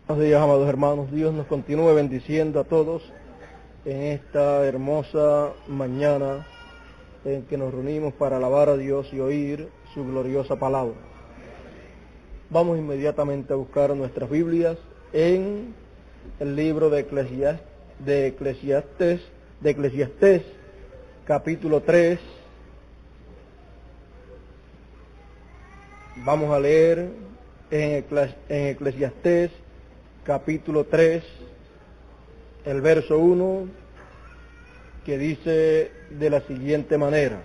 Buenos días, amados hermanos. Dios nos continúe bendiciendo a todos en esta hermosa mañana en que nos reunimos para alabar a Dios y oír su gloriosa palabra. Vamos inmediatamente a buscar nuestras Biblias en el libro de Eclesiastés, capítulo 3. Vamos a leer en Eclesiastés, capítulo 3, el verso 1, que dice de la siguiente manera: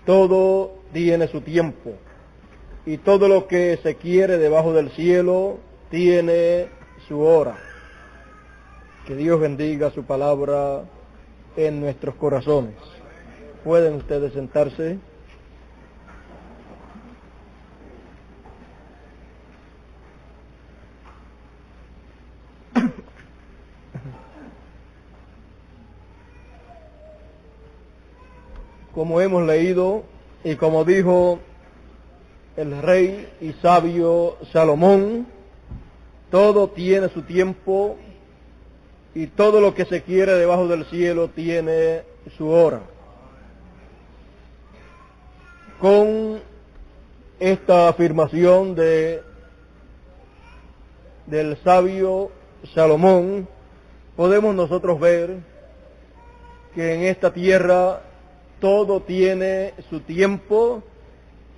todo tiene su tiempo, y todo lo que se quiere debajo del cielo tiene su hora. Que Dios bendiga su palabra en nuestros corazones. ¿Pueden ustedes sentarse? Como hemos leído y como dijo el rey y sabio Salomón, todo tiene su tiempo y todo lo que se quiere debajo del cielo tiene su hora. Con esta afirmación del sabio Salomón, podemos nosotros ver que en esta tierra todo tiene su tiempo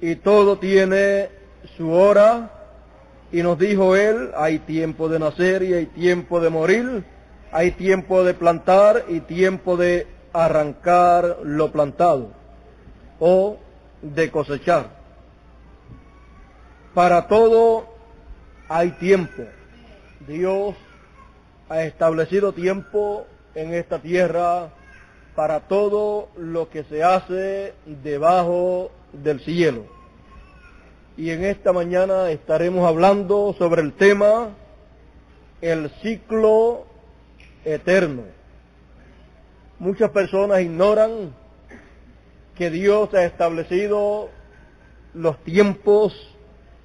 y todo tiene su hora, y nos dijo él: hay tiempo de nacer y hay tiempo de morir, hay tiempo de plantar y tiempo de arrancar lo plantado o de cosechar. Para todo hay tiempo. Dios ha establecido tiempo en esta tierra para todo lo que se hace debajo del cielo. Y en esta mañana estaremos hablando sobre el tema el ciclo eterno. Muchas personas ignoran que Dios ha establecido los tiempos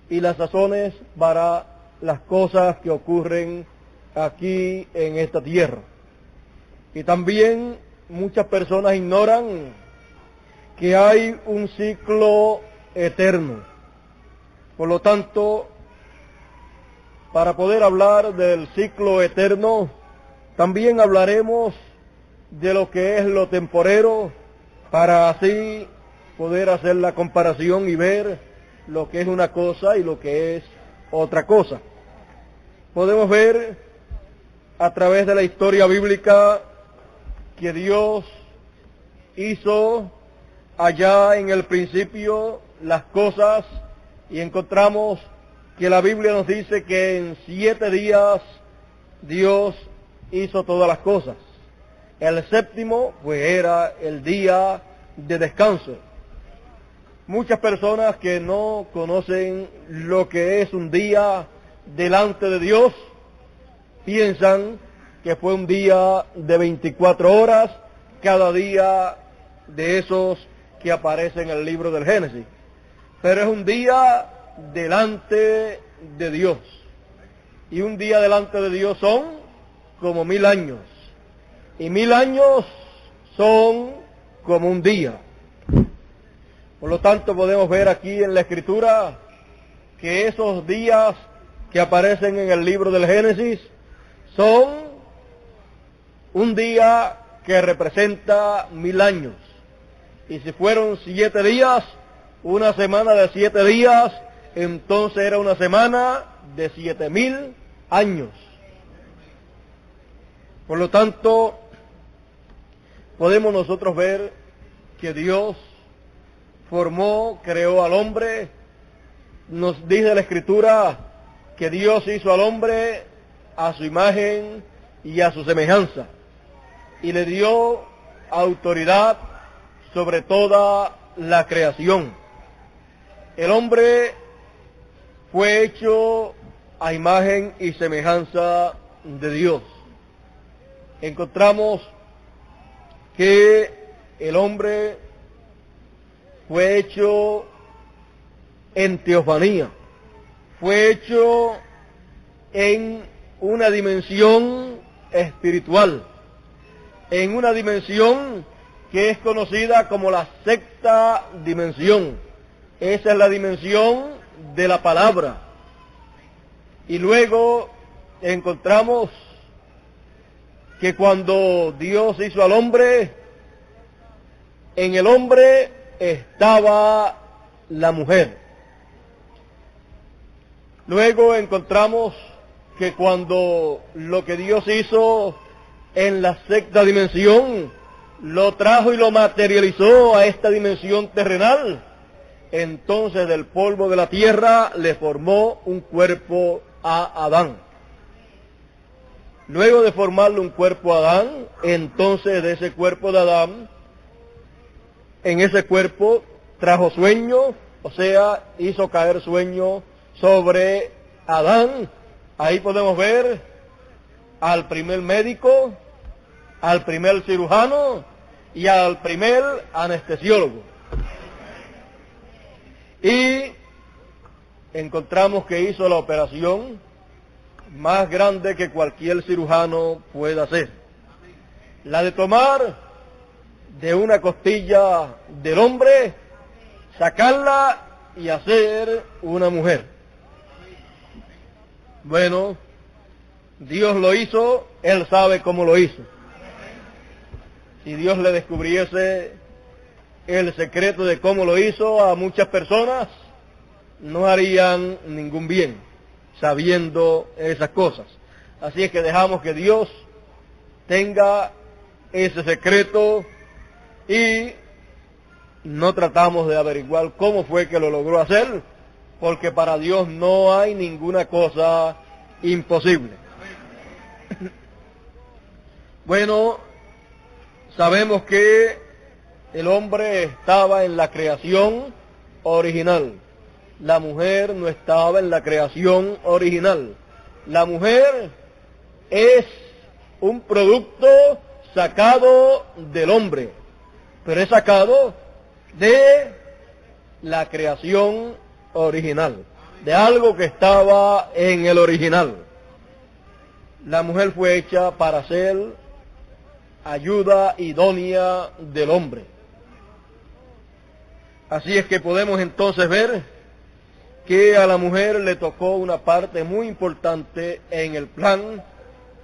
y las sazones para las cosas que ocurren aquí en esta tierra. Y también muchas personas ignoran que hay un ciclo eterno. Por lo tanto, para poder hablar del ciclo eterno, también hablaremos de lo que es lo temporero, para así poder hacer la comparación y ver lo que es una cosa y lo que es otra cosa. Podemos ver a través de la historia bíblica que Dios hizo allá en el principio las cosas, y encontramos que la Biblia nos dice que en 7 días Dios hizo todas las cosas. El séptimo pues era el día de descanso. Muchas personas que no conocen lo que es un día delante de Dios piensan que fue un día de 24 horas, cada día de esos que aparecen en el libro del Génesis. Pero es un día delante de Dios. Y un día delante de Dios son como 1000 años. Y 1000 años son como un día. Por lo tanto, podemos ver aquí en la Escritura que esos días que aparecen en el libro del Génesis son un día que representa 1000 años. Y si fueron 7 días, una semana de 7 días, entonces era una semana de 7000 años. Por lo tanto, podemos nosotros ver que Dios creó al hombre. Nos dice la Escritura que Dios hizo al hombre a su imagen y a su semejanza, y le dio autoridad sobre toda la creación. El hombre fue hecho a imagen y semejanza de Dios. Encontramos que el hombre fue hecho en teofanía, fue hecho en una dimensión espiritual, en una dimensión que es conocida como la sexta dimensión. Esa es la dimensión de la palabra. Y luego encontramos que cuando Dios hizo al hombre, en el hombre estaba la mujer. Luego encontramos que cuando lo que Dios hizo en la sexta dimensión lo trajo y lo materializó a esta dimensión terrenal, entonces del polvo de la tierra le formó un cuerpo a Adán. Luego de formarle un cuerpo a Adán, entonces de ese cuerpo de Adán, en ese cuerpo trajo sueño, o sea, hizo caer sueño sobre Adán. Ahí podemos ver al primer médico, al primer cirujano y al primer anestesiólogo. Y encontramos que hizo la operación más grande que cualquier cirujano pueda hacer. La de tomar de una costilla del hombre, sacarla y hacer una mujer. Bueno, Dios lo hizo, Él sabe cómo lo hizo. Si Dios le descubriese el secreto de cómo lo hizo a muchas personas, no harían ningún bien sabiendo esas cosas. Así es que dejamos que Dios tenga ese secreto y no tratamos de averiguar cómo fue que lo logró hacer, porque para Dios no hay ninguna cosa imposible. Bueno, sabemos que el hombre estaba en la creación original. La mujer no estaba en la creación original. La mujer es un producto sacado del hombre, pero es sacado de la creación original, de algo que estaba en el original. La mujer fue hecha para ser ayuda idónea del hombre. Así es que podemos entonces ver que a la mujer le tocó una parte muy importante en el plan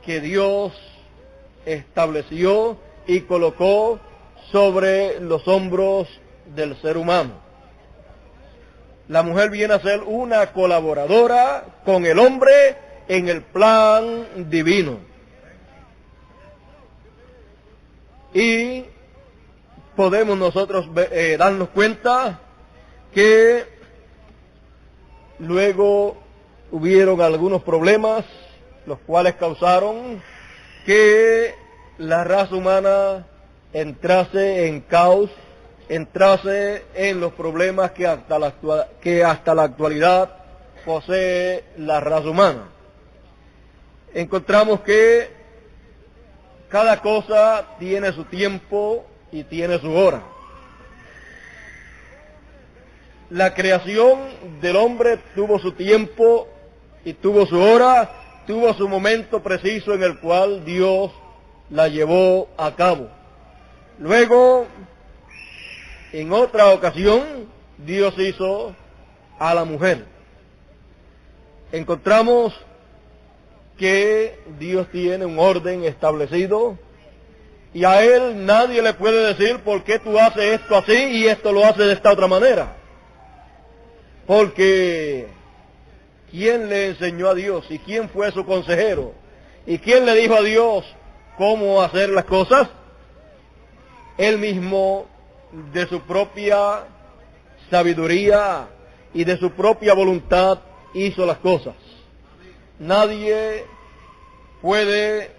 que Dios estableció y colocó sobre los hombros del ser humano. La mujer viene a ser una colaboradora con el hombre en el plan divino. Y podemos nosotros darnos cuenta que luego hubieron algunos problemas, los cuales causaron que la raza humana entrase en caos, entrase en los problemas que hasta la actualidad posee la raza humana. Encontramos que cada cosa tiene su tiempo y tiene su hora. La creación del hombre tuvo su tiempo y tuvo su hora, tuvo su momento preciso en el cual Dios la llevó a cabo. Luego, en otra ocasión, Dios hizo a la mujer. Encontramos que Dios tiene un orden establecido y a Él nadie le puede decir por qué tú haces esto así y esto lo haces de esta otra manera. Porque ¿quién le enseñó a Dios y quién fue su consejero? ¿Y quién le dijo a Dios cómo hacer las cosas? Él mismo, de su propia sabiduría y de su propia voluntad, hizo las cosas. Nadie puede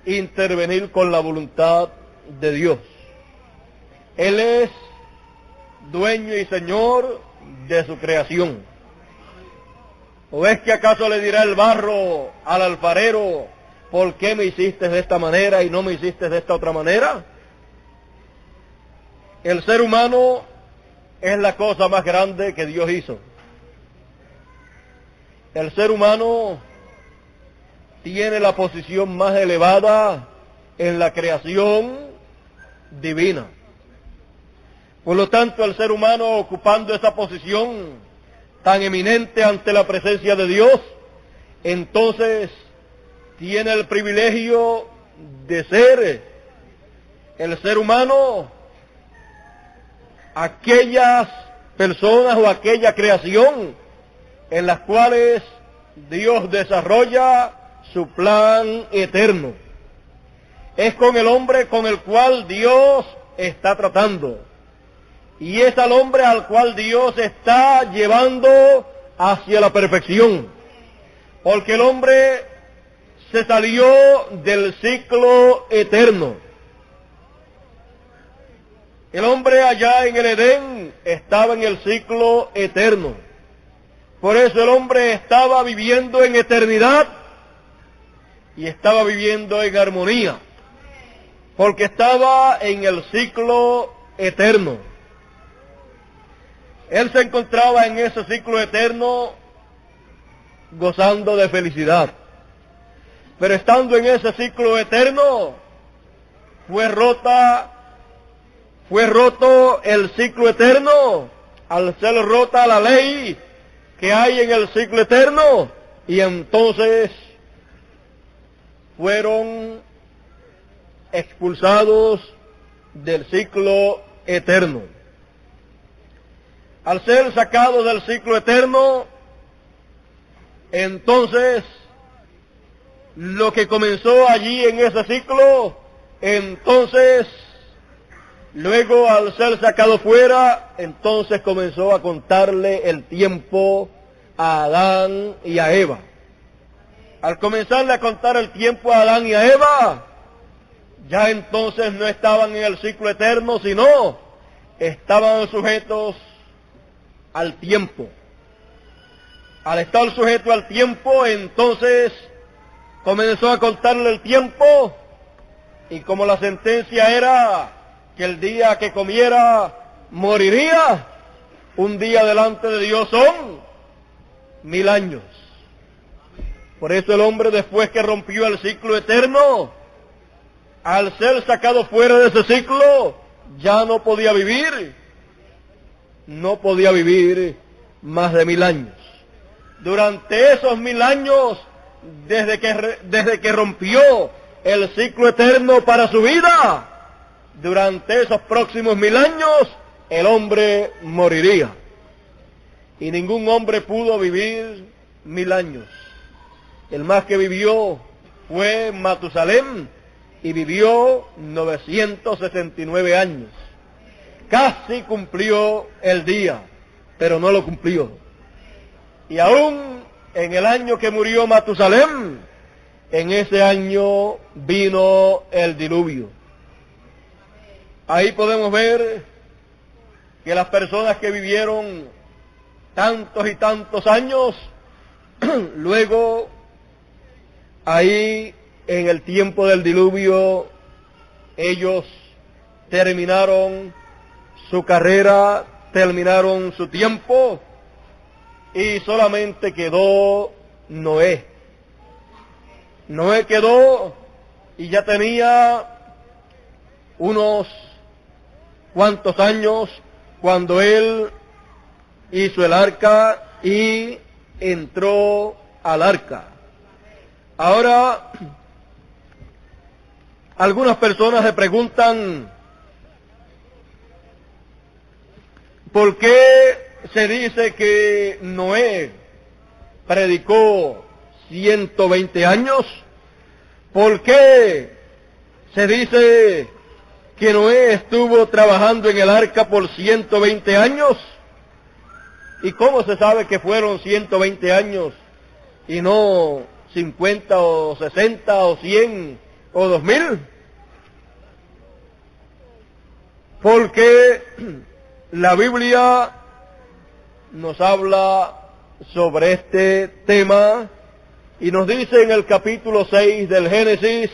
intervenir con la voluntad de Dios. Él es dueño y señor de su creación. ¿O es que acaso le dirá el barro al alfarero, ¿por qué me hiciste de esta manera y no me hiciste de esta otra manera? El ser humano es la cosa más grande que Dios hizo. El ser humano tiene la posición más elevada en la creación divina. Por lo tanto, el ser humano, ocupando esa posición tan eminente ante la presencia de Dios, entonces tiene el privilegio de ser el ser humano aquellas personas o aquella creación en las cuales Dios desarrolla su plan eterno. Es con el hombre con el cual Dios está tratando. Y es al hombre al cual Dios está llevando hacia la perfección. Porque el hombre se salió del ciclo eterno. El hombre allá en el Edén estaba en el ciclo eterno. Por eso el hombre estaba viviendo en eternidad y estaba viviendo en armonía. Porque estaba en el ciclo eterno. Él se encontraba en ese ciclo eterno gozando de felicidad. Pero estando en ese ciclo eterno, fue roto el ciclo eterno, al ser rota la ley que hay en el ciclo eterno, y entonces fueron expulsados del ciclo eterno. Al ser sacados del ciclo eterno, entonces lo que comenzó allí en ese ciclo, entonces luego al ser sacado fuera, entonces comenzó a contarle el tiempo a Adán y a Eva. Al comenzarle a contar el tiempo a Adán y a Eva, ya entonces no estaban en el ciclo eterno, sino estaban sujetos al tiempo. Al estar sujeto al tiempo, entonces comenzó a contarle el tiempo, y como la sentencia era que el día que comiera moriría, un día delante de Dios son 1000 años. Por eso el hombre, después que rompió el ciclo eterno, al ser sacado fuera de ese ciclo, ya no podía vivir más de 1000 años. Durante esos 1000 años, desde que rompió el ciclo eterno para su vida, durante esos próximos 1000 años, el hombre moriría. Y ningún hombre pudo vivir 1000 años. El más que vivió fue Matusalén, y vivió 969 años. Casi cumplió el día, pero no lo cumplió. Y aún en el año que murió Matusalén, en ese año vino el diluvio. Ahí podemos ver que las personas que vivieron tantos y tantos años, luego ahí en el tiempo del diluvio, ellos terminaron su carrera, terminaron su tiempo, y solamente quedó Noé. Noé quedó y ya tenía unos cuantos años cuando él hizo el arca y entró al arca. Ahora, algunas personas se preguntan, ¿por qué se dice que Noé predicó 120 años? ¿Por qué se dice que Noé estuvo trabajando en el arca por 120 años? ¿Y cómo se sabe que fueron 120 años y no 50 o 60 o 100 o 2000? Porque la Biblia nos habla sobre este tema y nos dice en el capítulo 6 del Génesis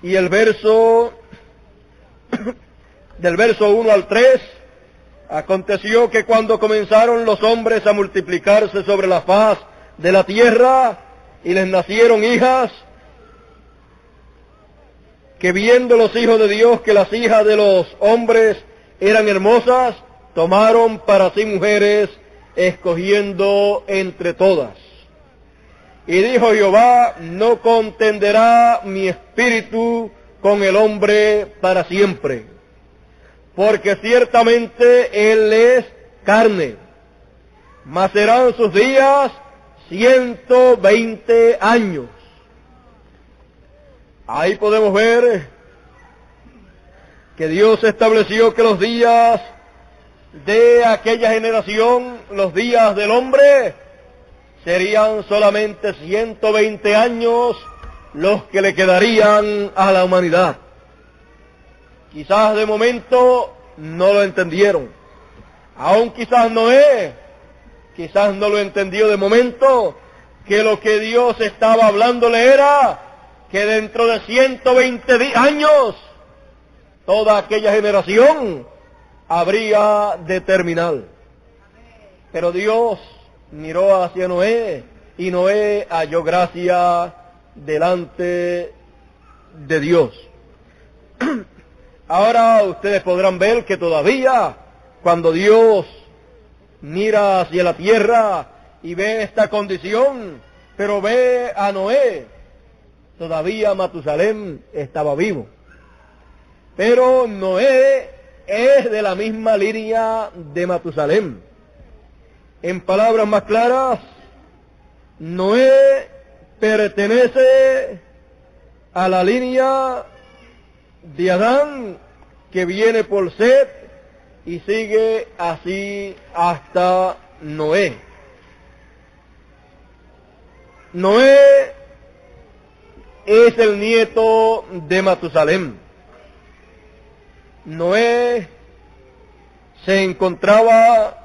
y el verso del verso 1 al 3, aconteció que cuando comenzaron los hombres a multiplicarse sobre la faz de la tierra, y les nacieron hijas, que viendo los hijos de Dios que las hijas de los hombres eran hermosas, tomaron para sí mujeres, escogiendo entre todas. Y dijo Jehová, no contenderá mi espíritu con el hombre para siempre, porque ciertamente él es carne, mas serán sus días 120 años. Ahí podemos ver que Dios estableció que los días de aquella generación, los días del hombre, serían solamente 120 años los que le quedarían a la humanidad. Quizás de momento no lo entendieron. Aún quizás Noé, quizás no lo entendió de momento, que lo que Dios estaba hablándole era que dentro de 120 años toda aquella generación habría de terminar. Pero Dios miró hacia Noé y Noé halló gracia delante de Dios. Ahora ustedes podrán ver que todavía cuando Dios mira hacia la tierra y ve esta condición, pero ve a Noé, todavía Matusalén estaba vivo. Pero Noé es de la misma línea de Matusalén. En palabras más claras, Noé pertenece a la línea de Adán, que viene por Set y sigue así hasta Noé. Noé es el nieto de Matusalén. Noé se encontraba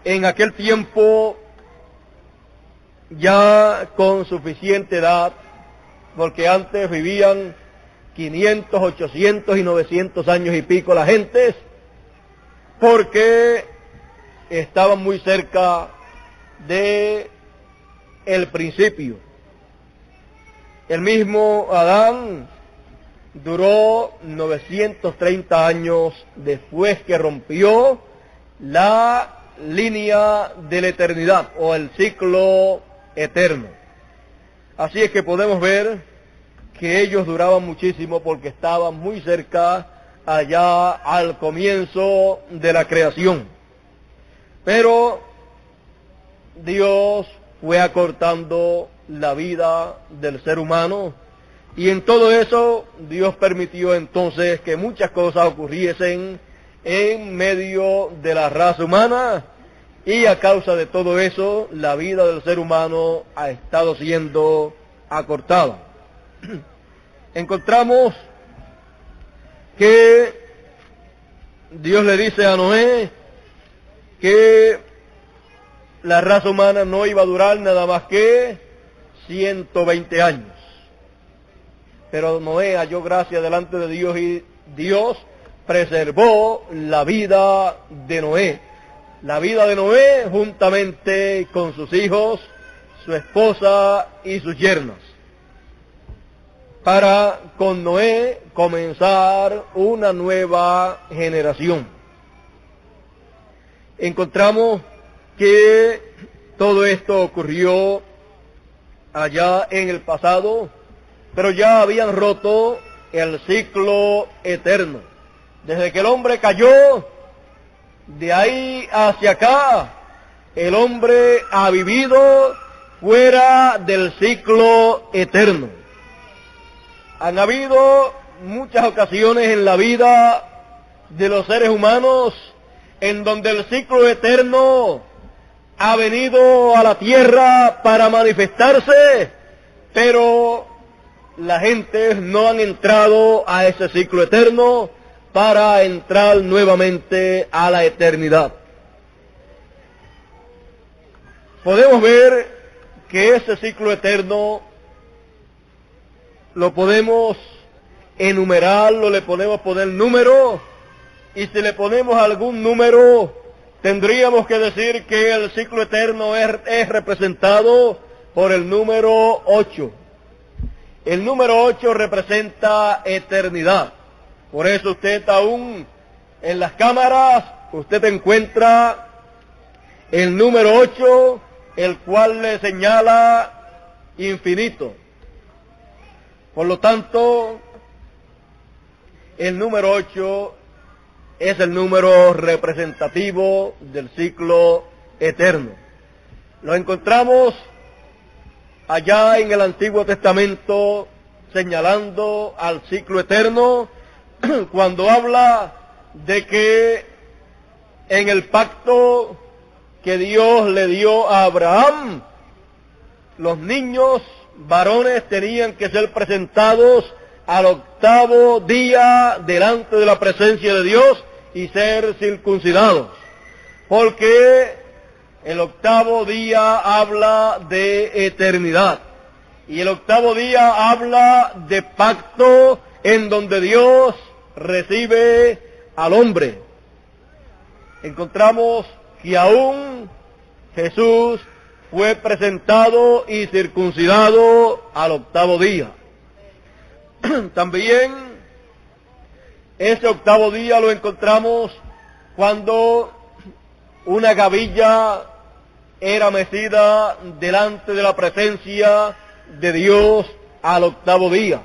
en aquel tiempo ya con suficiente edad, porque antes vivían 500, 800 y 900 años y pico la gente, porque estaban muy cerca de el principio. El mismo Adán duró 930 años después que rompió la línea de la eternidad o el ciclo eterno. Así es que podemos ver que ellos duraban muchísimo porque estaban muy cerca allá al comienzo de la creación. Pero Dios fue acortando la vida del ser humano y en todo eso Dios permitió entonces que muchas cosas ocurriesen en medio de la raza humana y a causa de todo eso la vida del ser humano ha estado siendo acortada. Encontramos que Dios le dice a Noé que la raza humana no iba a durar nada más que 120 años. Pero Noé halló gracia delante de Dios y Dios preservó la vida de Noé. La vida de Noé juntamente con sus hijos, su esposa y sus yernos, para con Noé comenzar una nueva generación. Encontramos que todo esto ocurrió allá en el pasado, pero ya habían roto el ciclo eterno. Desde que el hombre cayó, de ahí hacia acá, el hombre ha vivido fuera del ciclo eterno. Han habido muchas ocasiones en la vida de los seres humanos en donde el ciclo eterno ha venido a la tierra para manifestarse, pero la gente no han entrado a ese ciclo eterno para entrar nuevamente a la eternidad. Podemos ver que ese ciclo eterno lo podemos enumerarlo, le podemos poner número, y si le ponemos algún número, tendríamos que decir que el ciclo eterno es representado por el número 8. El número 8 representa eternidad. Por eso usted aún en las cámaras, usted encuentra el número 8, el cual le señala infinito. Por lo tanto, el número 8 es el número representativo del ciclo eterno. Lo encontramos allá en el Antiguo Testamento señalando al ciclo eterno cuando habla de que en el pacto que Dios le dio a Abraham, los niños varones tenían que ser presentados al 8º día delante de la presencia de Dios y ser circuncidados, porque el 8º día habla de eternidad y el 8º día habla de pacto en donde Dios recibe al hombre. Encontramos que aún Jesús fue presentado y circuncidado al 8º día. También ese 8º día lo encontramos cuando una gavilla era mecida delante de la presencia de Dios al 8º día,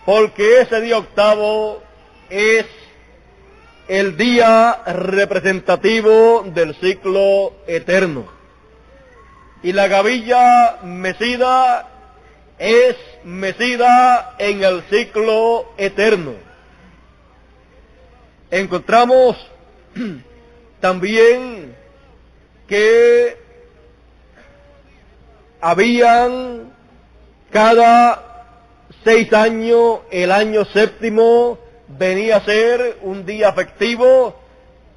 porque ese día 8º es el día representativo del ciclo eterno. Y la gavilla mecida es mecida en el ciclo eterno. Encontramos también que habían cada 6 años, el año séptimo venía a ser un día festivo,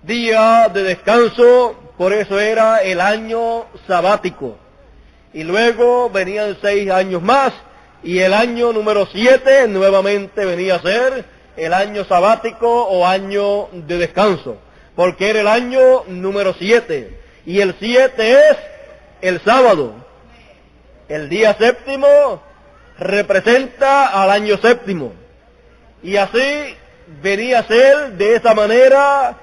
día de descanso, por eso era el año sabático. Y luego venían 6 años más, y el año número 7 nuevamente venía a ser el año sabático o año de descanso, porque era el año número 7, y el 7 es el sábado. El día séptimo representa al año séptimo, y así venía a ser de esa manera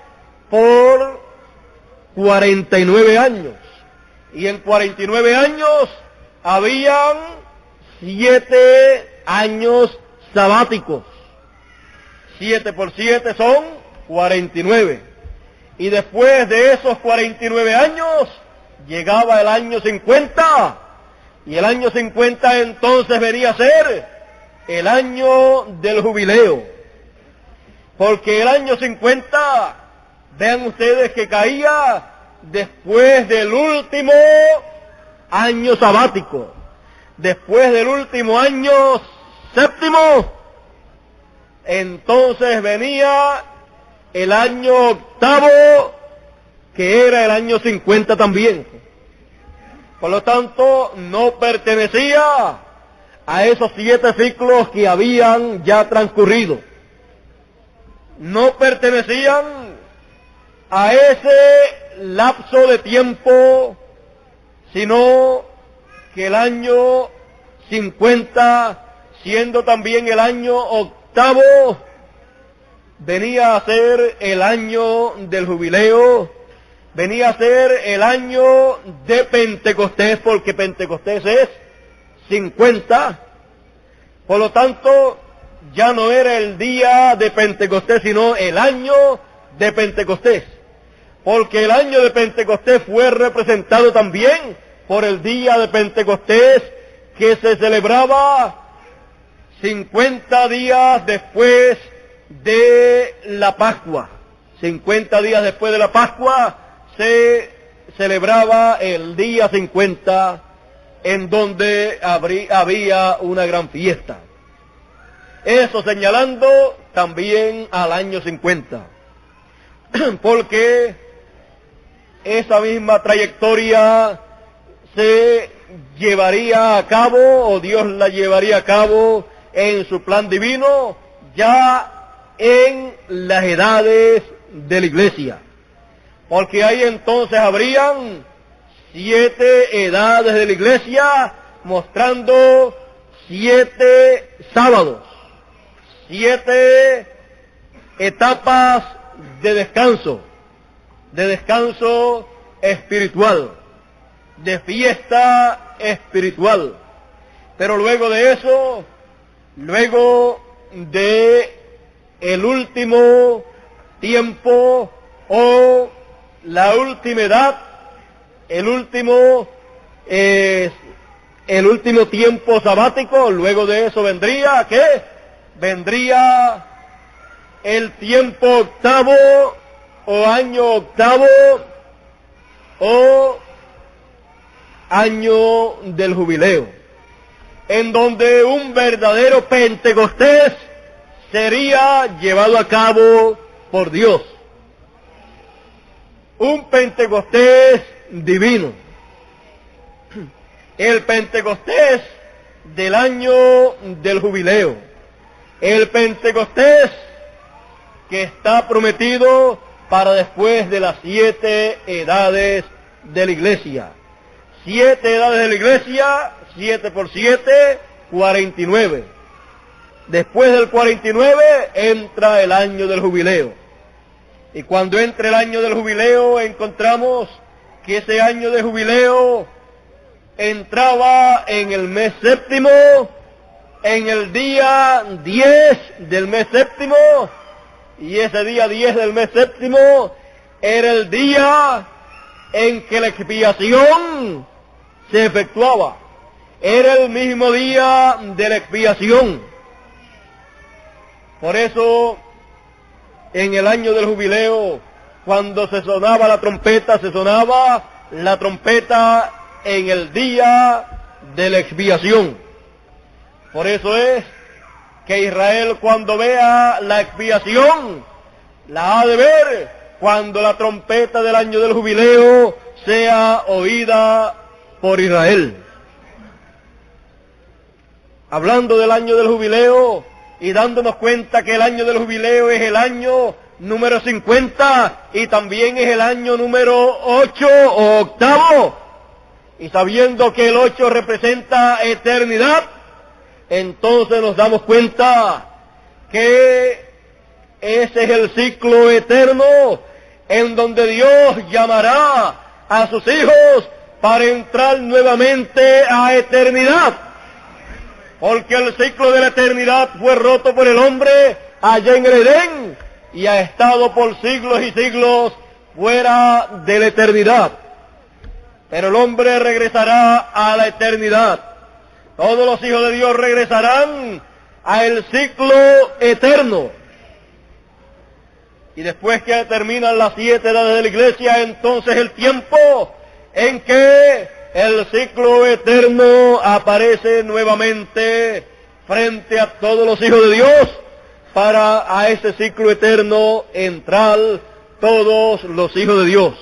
por 49 años. Y en 49 años habían 7 años sabáticos. 7 por 7 son 49. Y después de esos 49 años llegaba el año 50. Y el año 50 entonces venía a ser el año del jubileo. Porque el año 50, vean ustedes que caía después del último año sabático, después del último año séptimo, entonces venía el año 8º, que era el año 50 también. Por lo tanto, no pertenecía a esos 7 ciclos que habían ya transcurrido. No pertenecían a ese lapso de tiempo, sino que el año 50, siendo también el año 8º, venía a ser el año del jubileo, venía a ser el año de Pentecostés, porque Pentecostés es 50. Por lo tanto, ya no era el día de Pentecostés, sino el año de Pentecostés. Porque el año de Pentecostés fue representado también por el día de Pentecostés, que se celebraba 50 días después de la Pascua. 50 días después de la Pascua se celebraba el día 50, en donde había una gran fiesta. Eso señalando también al año 50, porque esa misma trayectoria se llevaría a cabo, o Dios la llevaría a cabo en su plan divino, ya en las edades de la iglesia. Porque ahí entonces habrían 7 edades de la iglesia, mostrando 7 sábados, 7 etapas de descanso espiritual, de fiesta espiritual. Pero luego de eso, luego de el último tiempo o la última edad, el último tiempo sabático, luego de eso vendría, ¿qué? Vendría el tiempo octavo o año octavo o año del jubileo, en donde un verdadero Pentecostés sería llevado a cabo por Dios. Un Pentecostés divino. El Pentecostés del año del jubileo. El Pentecostés que está prometido para después de las 7 edades de la iglesia. 7 edades de la iglesia, 7 por 7, 49. Después del 49 entra el año del jubileo. Y cuando entra el año del jubileo encontramos que ese año de jubileo entraba en el mes séptimo, en el día 10 del mes séptimo, y ese día 10 del mes séptimo era el día en que la expiación se efectuaba. Era el mismo día de la expiación. Por eso, en el año del jubileo, cuando se sonaba la trompeta en el día de la expiación. Por eso es que Israel, cuando vea la expiación, la ha de ver cuando la trompeta del año del jubileo sea oída por Israel. Hablando del año del jubileo y dándonos cuenta que el año del jubileo es el año número 50 y también es el año número 8 o octavo, y sabiendo que el 8 representa eternidad, entonces nos damos cuenta que ese es el ciclo eterno en donde Dios llamará a sus hijos para entrar nuevamente a eternidad. Porque el ciclo de la eternidad fue roto por el hombre allá en el Edén y ha estado por siglos y siglos fuera de la eternidad. Pero el hombre regresará a la eternidad. Todos los hijos de Dios regresarán al ciclo eterno. Y después que terminan las 7 edades de la iglesia, entonces el tiempo en que el ciclo eterno aparece nuevamente frente a todos los hijos de Dios, para a ese ciclo eterno entrar todos los hijos de Dios.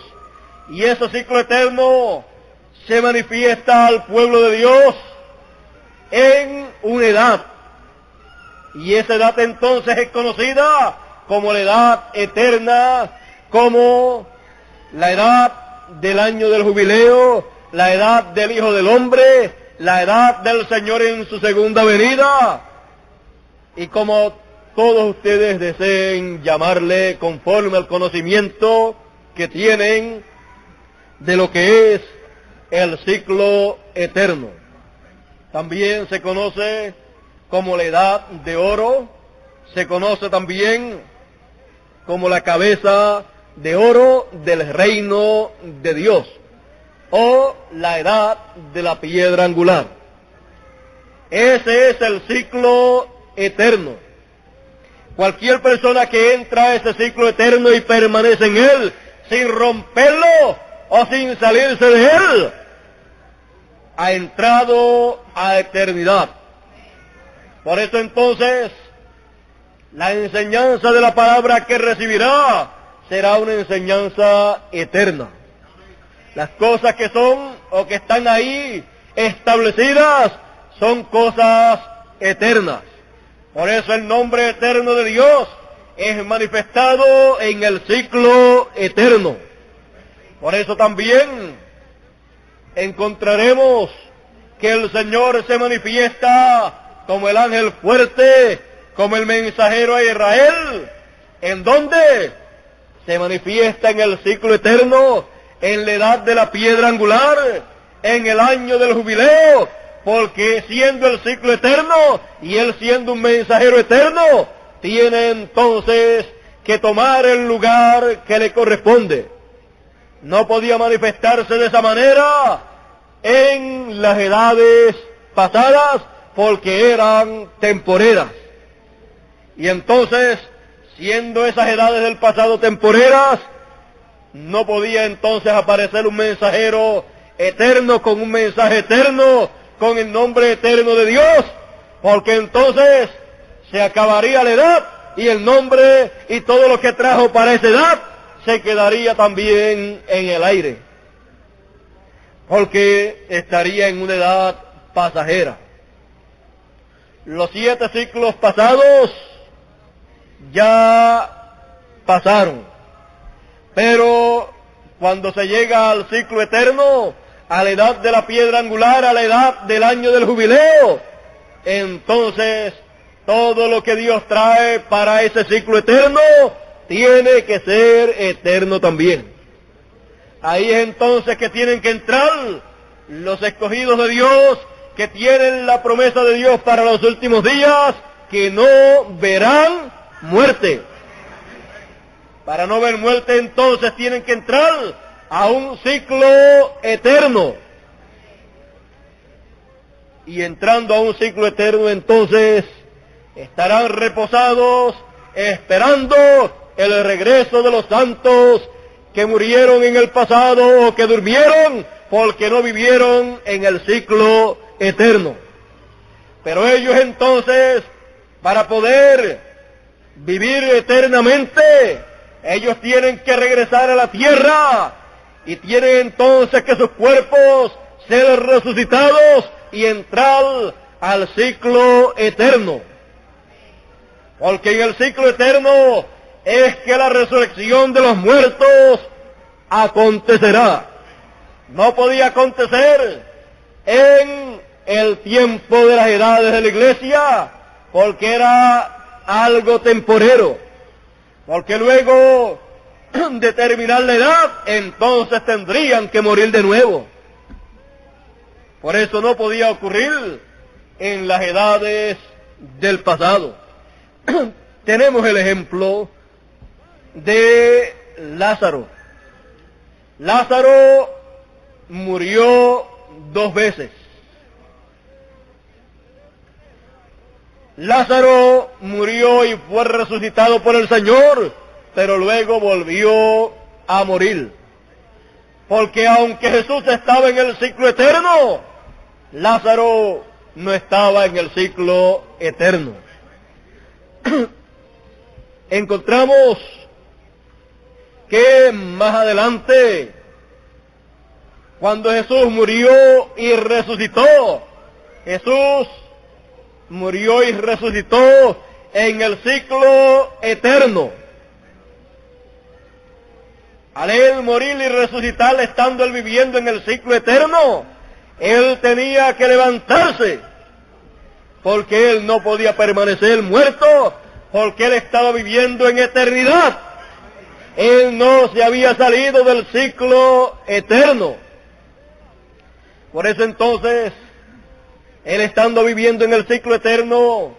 Y ese ciclo eterno se manifiesta al pueblo de Dios en una edad. Y esa edad entonces es conocida como la edad eterna, como la edad del año del jubileo, la edad del Hijo del Hombre, la edad del Señor en su segunda venida. Y como todos ustedes deseen llamarle conforme al conocimiento que tienen de lo que es el ciclo eterno. También se conoce como la edad de oro, se conoce también como la cabeza de oro del reino de Dios, o la edad de la piedra angular. Ese es el ciclo eterno. Cualquier persona que entra a ese ciclo eterno y permanece en él, sin romperlo o sin salirse de él, ha entrado a eternidad. Por eso entonces, la enseñanza de la palabra que recibirá será una enseñanza eterna. Las cosas que son o que están ahí establecidas son cosas eternas. Por eso el nombre eterno de Dios es manifestado en el ciclo eterno. Por eso también encontraremos que el Señor se manifiesta como el ángel fuerte, como el mensajero a Israel. ¿En dónde? Se manifiesta en el ciclo eterno, en la edad de la piedra angular, en el año del jubileo, porque siendo el ciclo eterno y él siendo un mensajero eterno, tiene entonces que tomar el lugar que le corresponde. No podía manifestarse de esa manera en las edades pasadas porque eran temporeras. Y entonces, siendo esas edades del pasado temporeras, no podía entonces aparecer un mensajero eterno con un mensaje eterno, con el nombre eterno de Dios, porque entonces se acabaría la edad y el nombre y todo lo que trajo para esa edad se quedaría también en el aire, porque estaría en una edad pasajera. Los 7 ciclos pasados ya pasaron, pero cuando se llega al ciclo eterno, a la edad de la piedra angular, a la edad del año del jubileo, entonces todo lo que Dios trae para ese ciclo eterno tiene que ser eterno también. Ahí es entonces que tienen que entrar los escogidos de Dios, que tienen la promesa de Dios para los últimos días, que no verán muerte. Para no ver muerte entonces tienen que entrar a un ciclo eterno. Y entrando a un ciclo eterno entonces estarán reposados esperando el regreso de los santos que murieron en el pasado o que durmieron porque no vivieron en el ciclo eterno. Pero ellos entonces, para poder vivir eternamente, ellos tienen que regresar a la tierra y tienen entonces que sus cuerpos ser resucitados y entrar al ciclo eterno. Porque en el ciclo eterno es que la resurrección de los muertos acontecerá. No podía acontecer en el tiempo de las edades de la iglesia, porque era algo temporero. Porque luego de terminar la edad, entonces tendrían que morir de nuevo. Por eso no podía ocurrir en las edades del pasado. Tenemos el ejemplo de Lázaro. Lázaro murió 2 veces. Lázaro murió y fue resucitado por el Señor, pero luego volvió a morir. Porque aunque Jesús estaba en el ciclo eterno, Lázaro no estaba en el ciclo eterno. Encontramos que más adelante, cuando Jesús murió y resucitó, Jesús murió y resucitó en el ciclo eterno. Al él morir y resucitar, estando él viviendo en el ciclo eterno, él tenía que levantarse, porque él no podía permanecer muerto, porque él estaba viviendo en eternidad. Él no se había salido del ciclo eterno. Por eso entonces, él estando viviendo en el ciclo eterno,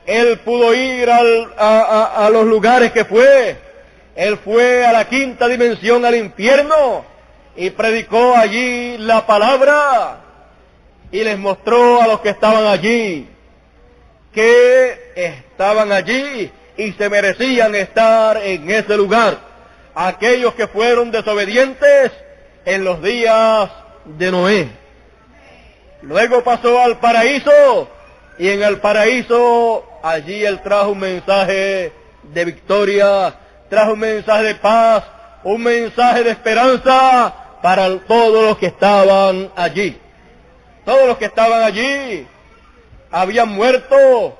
él pudo ir a los lugares que fue. Él fue a la 5ª dimensión, al infierno, y predicó allí la palabra, y les mostró a los que estaban allí, que estaban allí y se merecían estar en ese lugar. Aquellos que fueron desobedientes en los días de Noé. Luego pasó al paraíso, y en el paraíso allí él trajo un mensaje de victoria, trajo un mensaje de paz, un mensaje de esperanza para todos los que estaban allí. Todos los que estaban allí habían muerto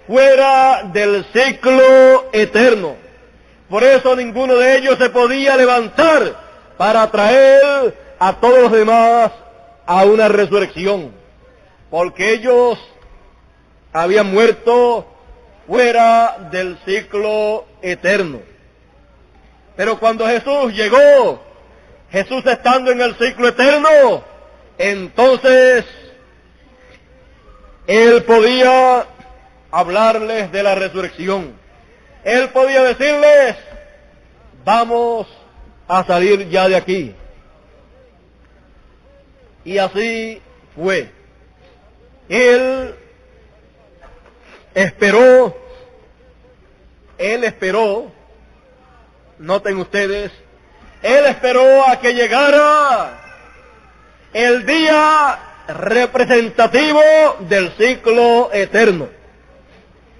fuera del ciclo eterno. Por eso ninguno de ellos se podía levantar para traer a todos los demás a una resurrección, porque ellos habían muerto fuera del ciclo eterno. Pero cuando Jesús llegó, Jesús estando en el ciclo eterno, entonces Él podía hablarles de la resurrección. Él podía decirles, vamos a salir ya de aquí. Y así fue. Él esperó, noten ustedes, Él esperó a que llegara el día representativo del ciclo eterno.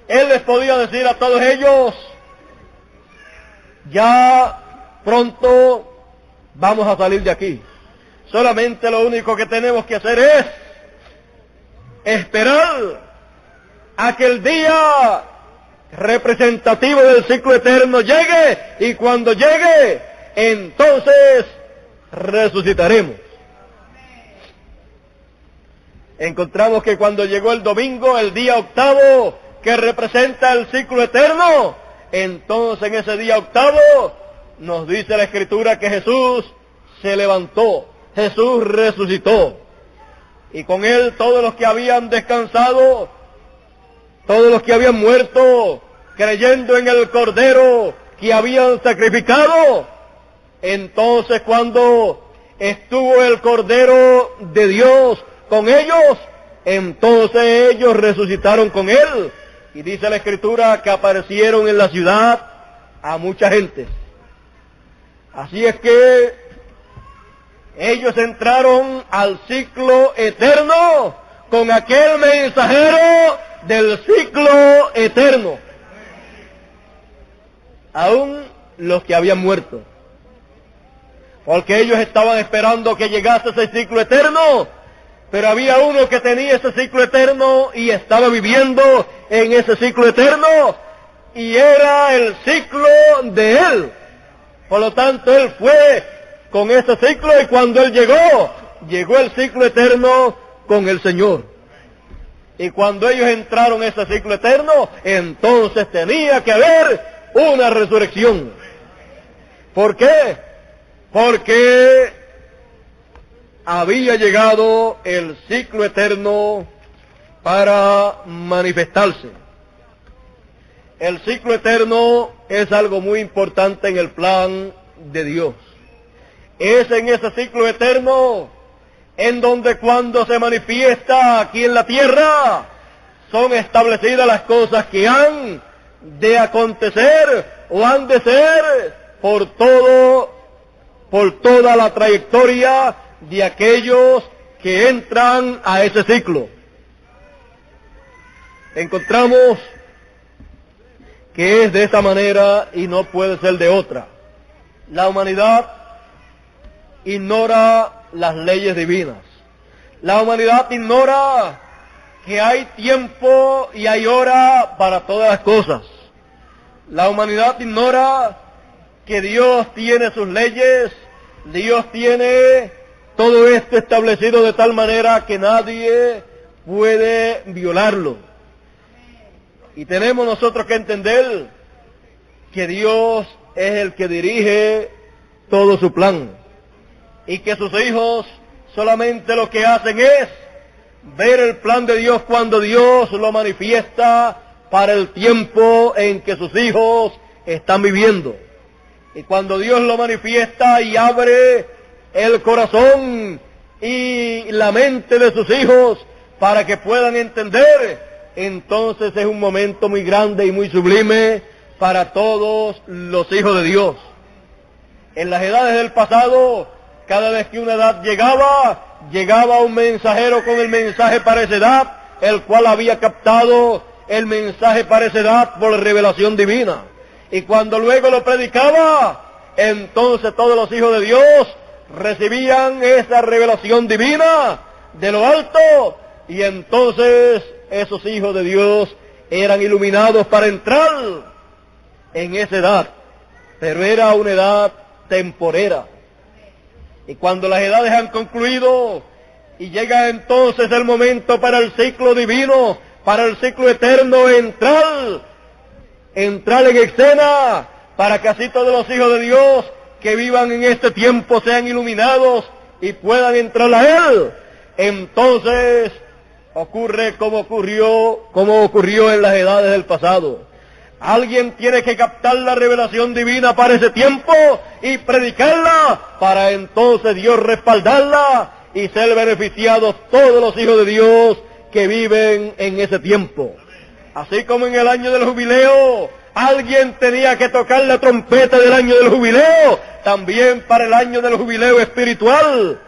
Él les podía decir a todos ellos, ya pronto vamos a salir de aquí. Solamente lo único que tenemos que hacer es esperar a que el día representativo del ciclo eterno llegue, y cuando llegue, entonces resucitaremos. Encontramos que cuando llegó el domingo, el día octavo, que representa el ciclo eterno, entonces en ese día octavo nos dice la Escritura que Jesús se levantó, Jesús resucitó, y con Él todos los que habían descansado, todos los que habían muerto creyendo en el Cordero que habían sacrificado, entonces cuando estuvo el Cordero de Dios con ellos, entonces ellos resucitaron con Él. Y dice la Escritura que aparecieron en la ciudad a mucha gente. Así es que ellos entraron al ciclo eterno con aquel mensajero del ciclo eterno. Aún los que habían muerto. Porque ellos estaban esperando que llegase ese ciclo eterno. Pero había uno que tenía ese ciclo eterno y estaba viviendo en ese ciclo eterno, y era el ciclo de Él. Por lo tanto, Él fue con ese ciclo, y cuando Él llegó el ciclo eterno con el Señor. Y cuando ellos entraron en ese ciclo eterno, entonces tenía que haber una resurrección. ¿Por qué? Porque había llegado el ciclo eterno para manifestarse. El ciclo eterno es algo muy importante en el plan de Dios. Es en ese ciclo eterno en donde cuando se manifiesta aquí en la tierra son establecidas las cosas que han de acontecer o han de ser por toda la trayectoria de aquellos que entran a ese ciclo. Encontramos que es de esa manera y no puede ser de otra. La humanidad ignora las leyes divinas. La humanidad ignora que hay tiempo y hay hora para todas las cosas. La humanidad ignora que Dios tiene sus leyes, Dios tiene todo esto establecido de tal manera que nadie puede violarlo. Y tenemos nosotros que entender que Dios es el que dirige todo su plan, y que sus hijos solamente lo que hacen es ver el plan de Dios cuando Dios lo manifiesta para el tiempo en que sus hijos están viviendo. Y cuando Dios lo manifiesta y abre el corazón y la mente de sus hijos para que puedan entender, entonces es un momento muy grande y muy sublime para todos los hijos de Dios. En las edades del pasado, cada vez que una edad llegaba un mensajero con el mensaje para esa edad, el cual había captado el mensaje para esa edad por revelación divina. Y cuando luego lo predicaba, entonces todos los hijos de Dios recibían esa revelación divina de lo alto, y entonces esos hijos de Dios eran iluminados para entrar en esa edad, pero era una edad temporera. Y cuando las edades han concluido y llega entonces el momento para el ciclo divino, para el ciclo eterno entrar en escena, para que así todos los hijos de Dios que vivan en este tiempo sean iluminados y puedan entrar a Él, entonces ocurre como ocurrió en las edades del pasado. Alguien tiene que captar la revelación divina para ese tiempo y predicarla, para entonces Dios respaldarla y ser beneficiados todos los hijos de Dios que viven en ese tiempo. Así como en el año del jubileo, alguien tenía que tocar la trompeta del año del jubileo, también para el año del jubileo espiritual,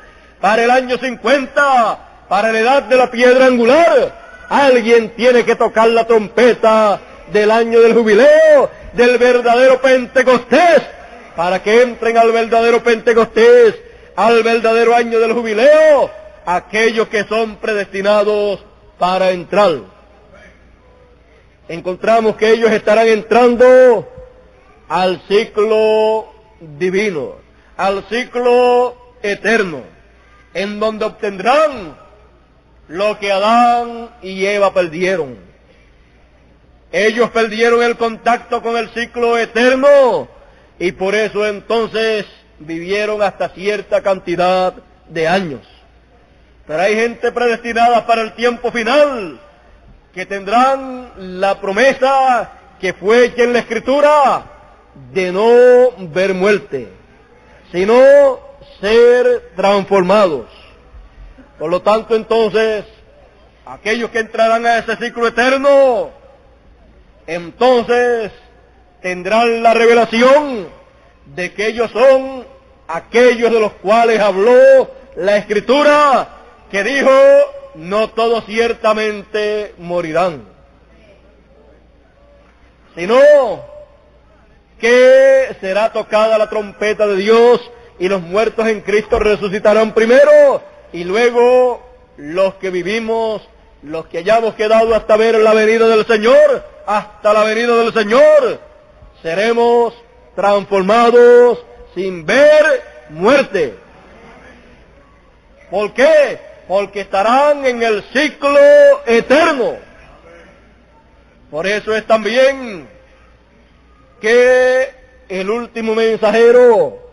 para el año 50, para la edad de la piedra angular, alguien tiene que tocar la trompeta del año del jubileo, del verdadero Pentecostés, para que entren al verdadero Pentecostés, al verdadero año del jubileo, aquellos que son predestinados para entrar. Encontramos que ellos estarán entrando al ciclo divino, al ciclo eterno, en donde obtendrán lo que Adán y Eva perdieron. Ellos perdieron el contacto con el ciclo eterno y por eso entonces vivieron hasta cierta cantidad de años. Pero hay gente predestinada para el tiempo final, que tendrán la promesa que fue hecha en la Escritura de no ver muerte, sino ser transformados. Por lo tanto, entonces, aquellos que entrarán a ese ciclo eterno, entonces tendrán la revelación de que ellos son aquellos de los cuales habló la Escritura, que dijo: no todos ciertamente morirán, sino que será tocada la trompeta de Dios y los muertos en Cristo resucitarán primero, y luego los que vivimos, los que hayamos quedado hasta ver la venida del Señor, hasta la venida del Señor, seremos transformados sin ver muerte. ¿Por qué? Porque estarán en el ciclo eterno. Por eso es también que el último mensajero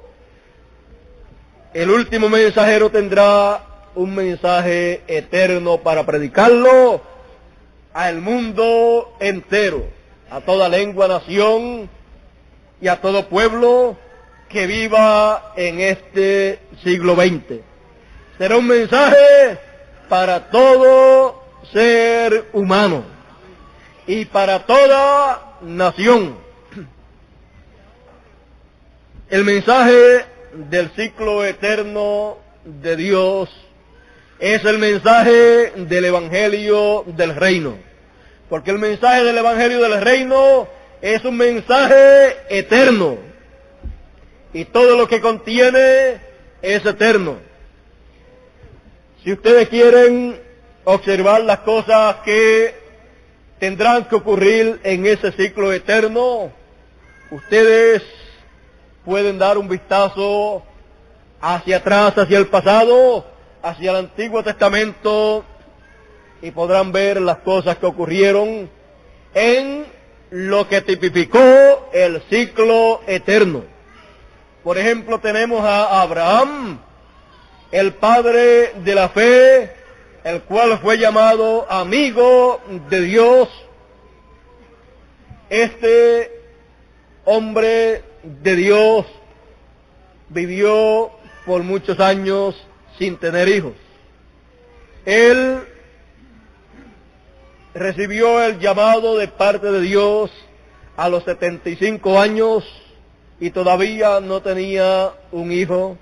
tendrá un mensaje eterno para predicarlo al mundo entero, a toda lengua, nación y a todo pueblo que viva en este siglo XX. Será un mensaje para todo ser humano y para toda nación. El mensaje del ciclo eterno de Dios es el mensaje del Evangelio del Reino, porque el mensaje del Evangelio del Reino es un mensaje eterno y todo lo que contiene es eterno. Si ustedes quieren observar las cosas que tendrán que ocurrir en ese ciclo eterno, ustedes pueden dar un vistazo hacia atrás, hacia el pasado, hacia el Antiguo Testamento, y podrán ver las cosas que ocurrieron en lo que tipificó el ciclo eterno. Por ejemplo, tenemos a Abraham, el padre de la fe, el cual fue llamado amigo de Dios. Este hombre de Dios vivió por muchos años sin tener hijos. Él recibió el llamado de parte de Dios a los 75 años y todavía no tenía un hijo.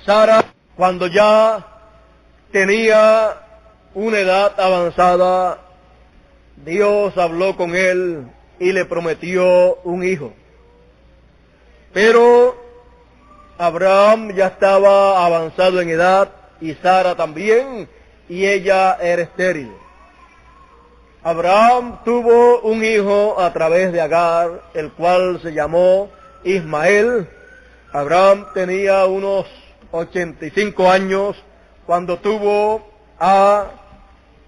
Sara, cuando ya tenía una edad avanzada, Dios habló con él y le prometió un hijo. Pero Abraham ya estaba avanzado en edad y Sara también, y ella era estéril. Abraham tuvo un hijo a través de Agar, el cual se llamó Ismael, Abraham tenía unos 85 años cuando tuvo a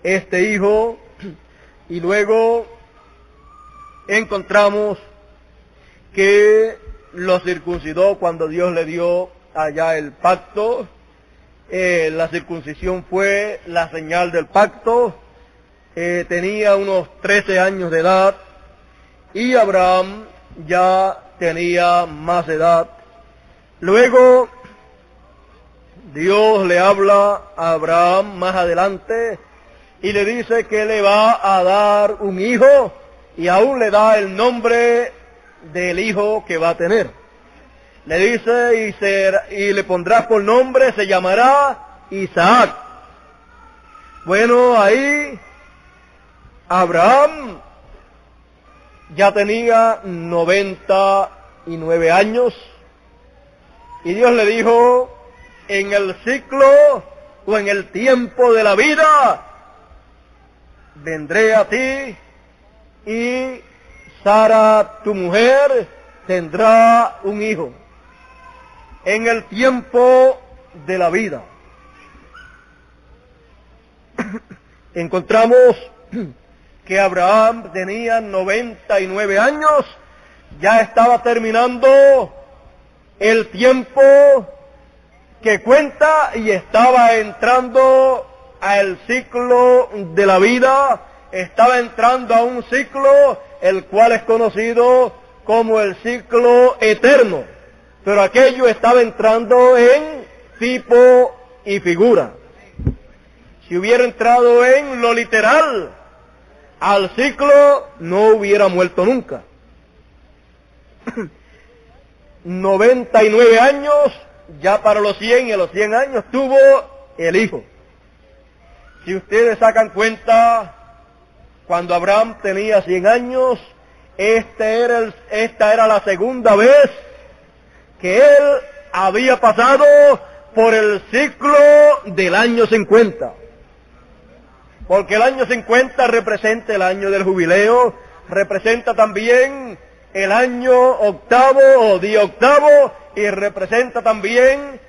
este hijo, y luego encontramos que lo circuncidó cuando Dios le dio allá el pacto. La circuncisión fue la señal del pacto. Tenía unos 13 años de edad y Abraham ya tenía más edad. Luego Dios le habla a Abraham más adelante y le dice que le va a dar un hijo, y aún le da el nombre del hijo que va a tener. Le dice, y le pondrás por nombre, se llamará Isaac. Bueno, ahí Abraham ya tenía 99 años, y Dios le dijo, en el ciclo o en el tiempo de la vida, vendré a ti, y Sara, tu mujer, tendrá un hijo. En el tiempo de la vida. Encontramos que Abraham tenía 99 años, ya estaba terminando el tiempo que cuenta y estaba entrando al ciclo de la vida, estaba entrando a un ciclo el cual es conocido como el ciclo eterno, pero aquello estaba entrando en tipo y figura. Si hubiera entrado en lo literal al ciclo, no hubiera muerto nunca. 99 años, ya para los 100, y a los 100 años tuvo el hijo. Si ustedes sacan cuenta, cuando Abraham tenía 100 años, esta era la segunda vez que él había pasado por el ciclo del año 50. Porque el año 50 representa el año del jubileo, representa también el año octavo o día octavo, y representa también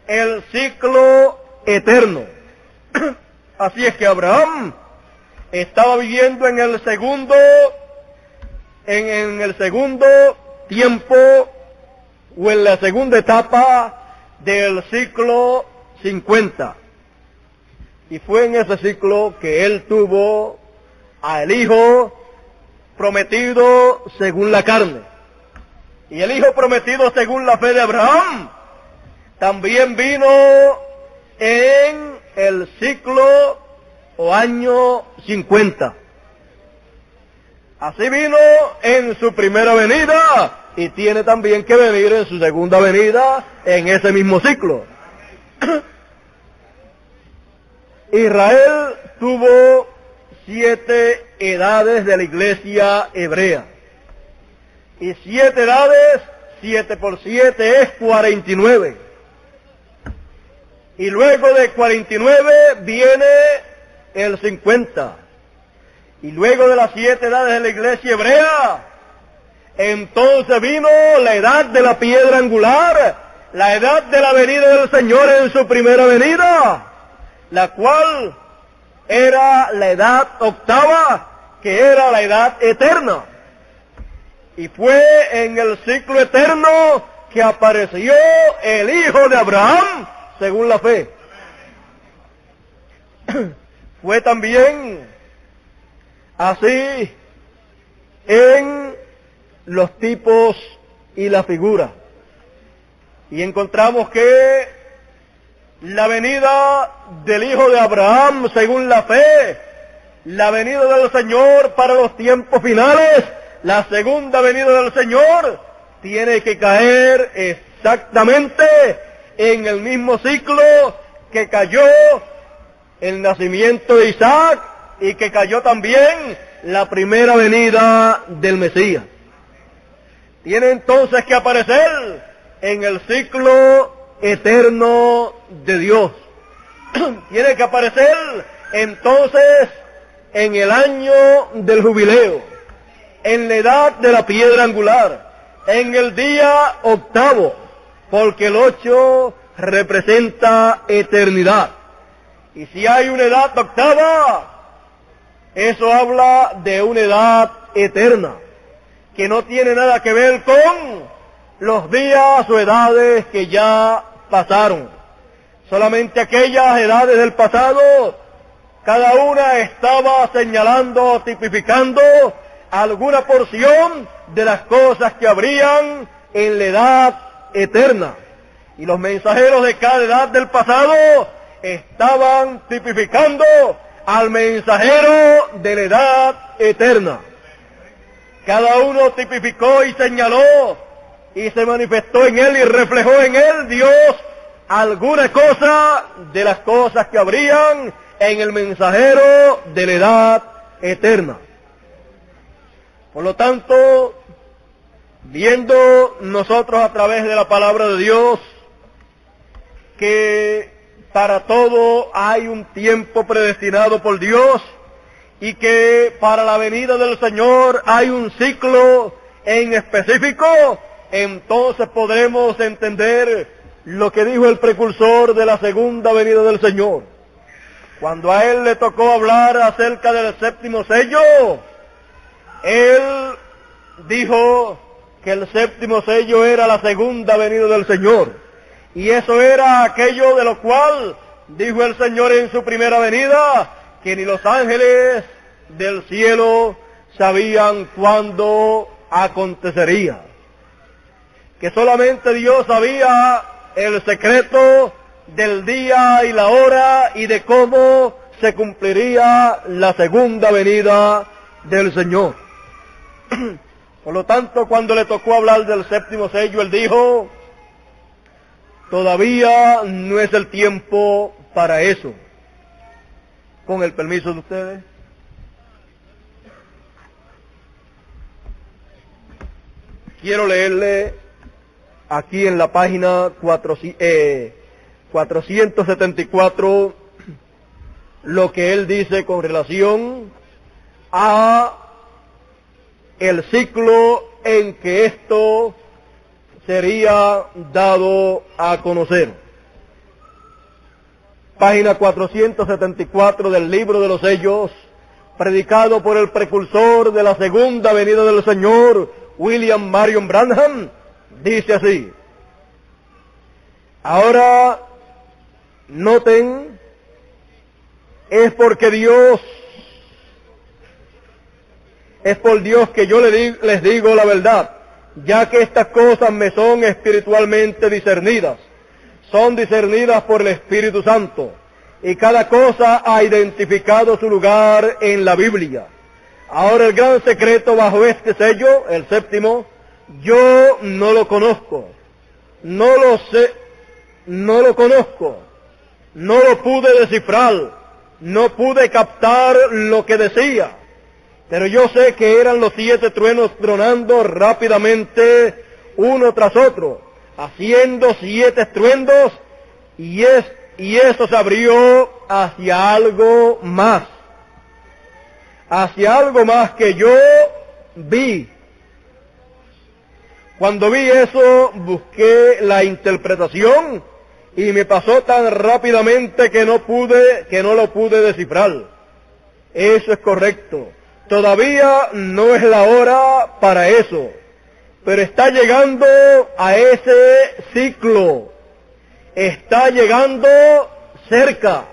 el ciclo eterno. Así es que Abraham estaba viviendo en el segundo tiempo, o en la segunda etapa del ciclo 50. Y fue en ese ciclo que él tuvo al hijo prometido según la carne. Y el hijo prometido según la fe de Abraham también vino en el ciclo o año 50. Así vino en su primera venida, y tiene también que venir en su segunda venida en ese mismo ciclo. Israel tuvo 7 edades de la iglesia hebrea. Y 7 edades, 7 por 7 es 49. Y luego de 49 viene el 50. Y luego de las 7 edades de la iglesia hebrea, entonces vino la edad de la piedra angular, la edad de la venida del Señor en su primera venida, la cual era la edad octava, que era la edad eterna. Y fue en el ciclo eterno que apareció el hijo de Abraham, según la fe. Fue también así en los tipos y la figura. Y encontramos que la venida del hijo de Abraham, según la fe, la venida del Señor para los tiempos finales, la segunda venida del Señor, tiene que caer exactamente en el mismo ciclo que cayó el nacimiento de Isaac y que cayó también la primera venida del Mesías. Tiene entonces que aparecer en el ciclo eterno de Dios. Tiene que aparecer entonces en el año del jubileo, en la edad de la piedra angular, en el día octavo, porque el 8 representa eternidad. Y si hay una edad octava, eso habla de una edad eterna, que no tiene nada que ver con los días o edades que ya pasaron. Solamente aquellas edades del pasado, cada una estaba señalando, tipificando alguna porción de las cosas que habrían en la edad eterna. Y los mensajeros de cada edad del pasado estaban tipificando al mensajero de la edad eterna. Cada uno tipificó y señaló y se manifestó en él y reflejó en él Dios alguna cosa de las cosas que habrían en el mensajero de la edad eterna. Por lo tanto, viendo nosotros a través de la palabra de Dios que para todo hay un tiempo predestinado por Dios y que para la venida del Señor hay un ciclo en específico, entonces podremos entender lo que dijo el precursor de la segunda venida del Señor. Cuando a él le tocó hablar acerca del séptimo sello, él dijo que el séptimo sello era la segunda venida del Señor. Y eso era aquello de lo cual dijo el Señor en su primera venida, que ni los ángeles del cielo sabían cuándo acontecería. Que solamente Dios sabía el secreto del día y la hora y de cómo se cumpliría la segunda venida del Señor. Por lo tanto, cuando le tocó hablar del séptimo sello, él dijo: todavía no es el tiempo para eso. Con el permiso de ustedes. Quiero leerle aquí en la página 474 lo que él dice con relación a el ciclo en que esto sería dado a conocer. Página 474 del libro de los sellos, predicado por el precursor de la segunda venida del Señor, William Marion Branham, dice así: ahora, noten, es por Dios que yo les digo la verdad, ya que estas cosas me son espiritualmente discernidas. Son discernidas por el Espíritu Santo, y cada cosa ha identificado su lugar en la Biblia. Ahora el gran secreto bajo este sello, el séptimo, yo no lo conozco, no lo sé, no lo conozco, no lo pude descifrar, no pude captar lo que decía, pero yo sé que eran los 7 truenos tronando rápidamente uno tras otro, haciendo 7 estruendos, y eso se abrió hacia algo más que yo vi. Cuando vi eso, busqué la interpretación y me pasó tan rápidamente que no lo pude descifrar. Eso es correcto. Todavía no es la hora para eso, pero está llegando a ese ciclo. Está llegando cerca.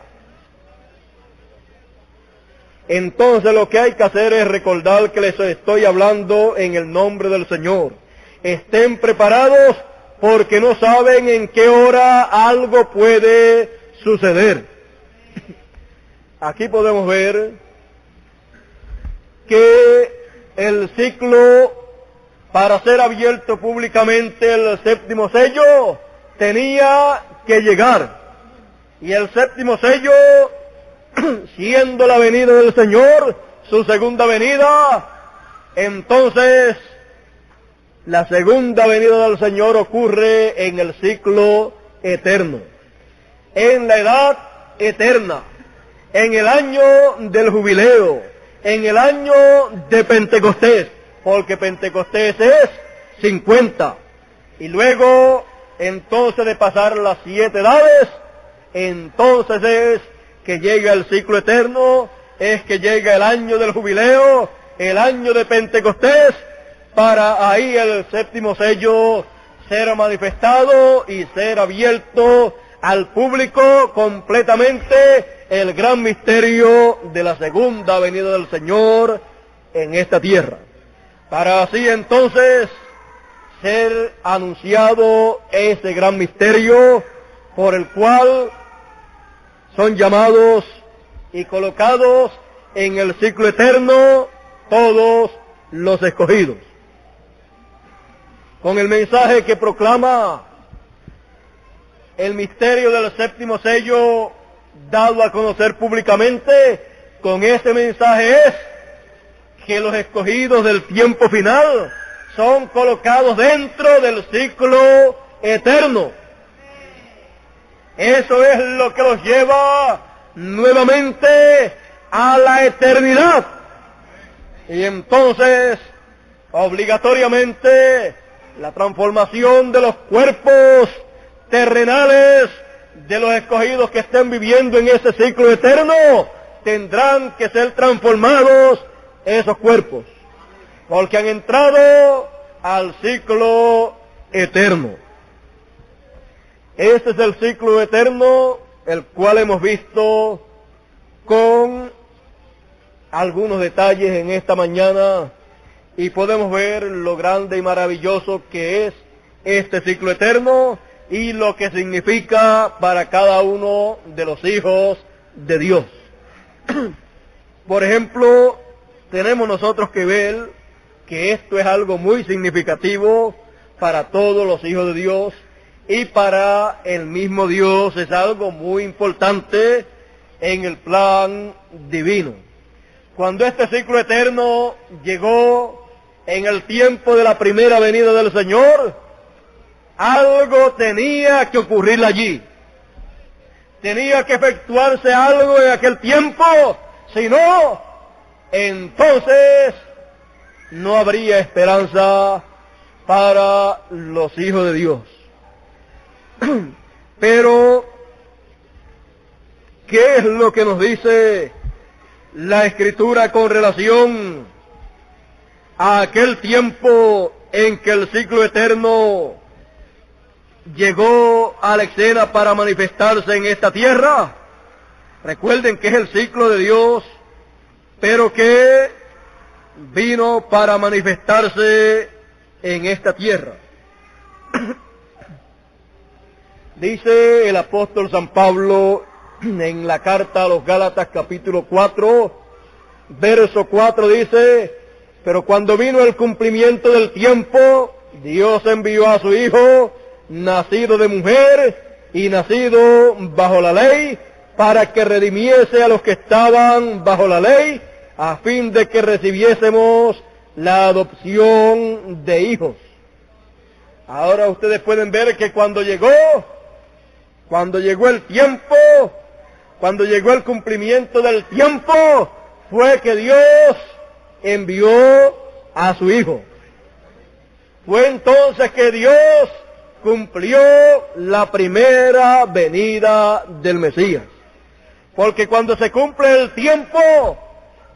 Entonces lo que hay que hacer es recordar que les estoy hablando en el nombre del Señor. Estén preparados porque no saben en qué hora algo puede suceder. Aquí podemos ver que el ciclo para ser abierto públicamente, el séptimo sello, tenía que llegar. Y el séptimo sello, siendo la venida del Señor, su segunda venida, entonces la segunda venida del Señor ocurre en el ciclo eterno, en la edad eterna, en el año del jubileo, en el año de Pentecostés, porque Pentecostés es 50, y luego entonces de pasar las 7 edades, entonces es que llega el ciclo eterno, es que llega el año del jubileo, el año de Pentecostés, para ahí el 7º sello ser manifestado y ser abierto al público completamente el gran misterio de la segunda venida del Señor en esta tierra. Para así entonces ser anunciado ese gran misterio por el cual son llamados y colocados en el ciclo eterno todos los escogidos. Con el mensaje que proclama el misterio del 7º sello dado a conocer públicamente, con ese mensaje es que los escogidos del tiempo final son colocados dentro del ciclo eterno. Eso es lo que los lleva nuevamente a la eternidad. Y entonces, obligatoriamente, la transformación de los cuerpos terrenales de los escogidos que estén viviendo en ese ciclo eterno, tendrán que ser transformados esos cuerpos, porque han entrado al ciclo eterno. Este es el ciclo eterno, el cual hemos visto con algunos detalles en esta mañana, y podemos ver lo grande y maravilloso que es este ciclo eterno y lo que significa para cada uno de los hijos de Dios. Por ejemplo, tenemos nosotros que ver que esto es algo muy significativo para todos los hijos de Dios, y para el mismo Dios es algo muy importante en el plan divino. Cuando este ciclo eterno llegó en el tiempo de la primera venida del Señor, algo tenía que ocurrir allí. Tenía que efectuarse algo en aquel tiempo, si no, entonces no habría esperanza para los hijos de Dios. Pero, ¿qué es lo que nos dice la Escritura con relación a aquel tiempo en que el ciclo eterno llegó a la escena para manifestarse en esta tierra? Recuerden que es el ciclo de Dios, pero que vino para manifestarse en esta tierra. Dice el apóstol San Pablo en la carta a los Gálatas capítulo 4, verso 4, dice: pero cuando vino el cumplimiento del tiempo, Dios envió a su Hijo, nacido de mujer y nacido bajo la ley, para que redimiese a los que estaban bajo la ley, a fin de que recibiésemos la adopción de hijos. Ahora ustedes pueden ver que cuando llegó el tiempo, cuando llegó el cumplimiento del tiempo, fue que Dios envió a su Hijo. Fue entonces que Dios cumplió la primera venida del Mesías. Porque cuando se cumple el tiempo,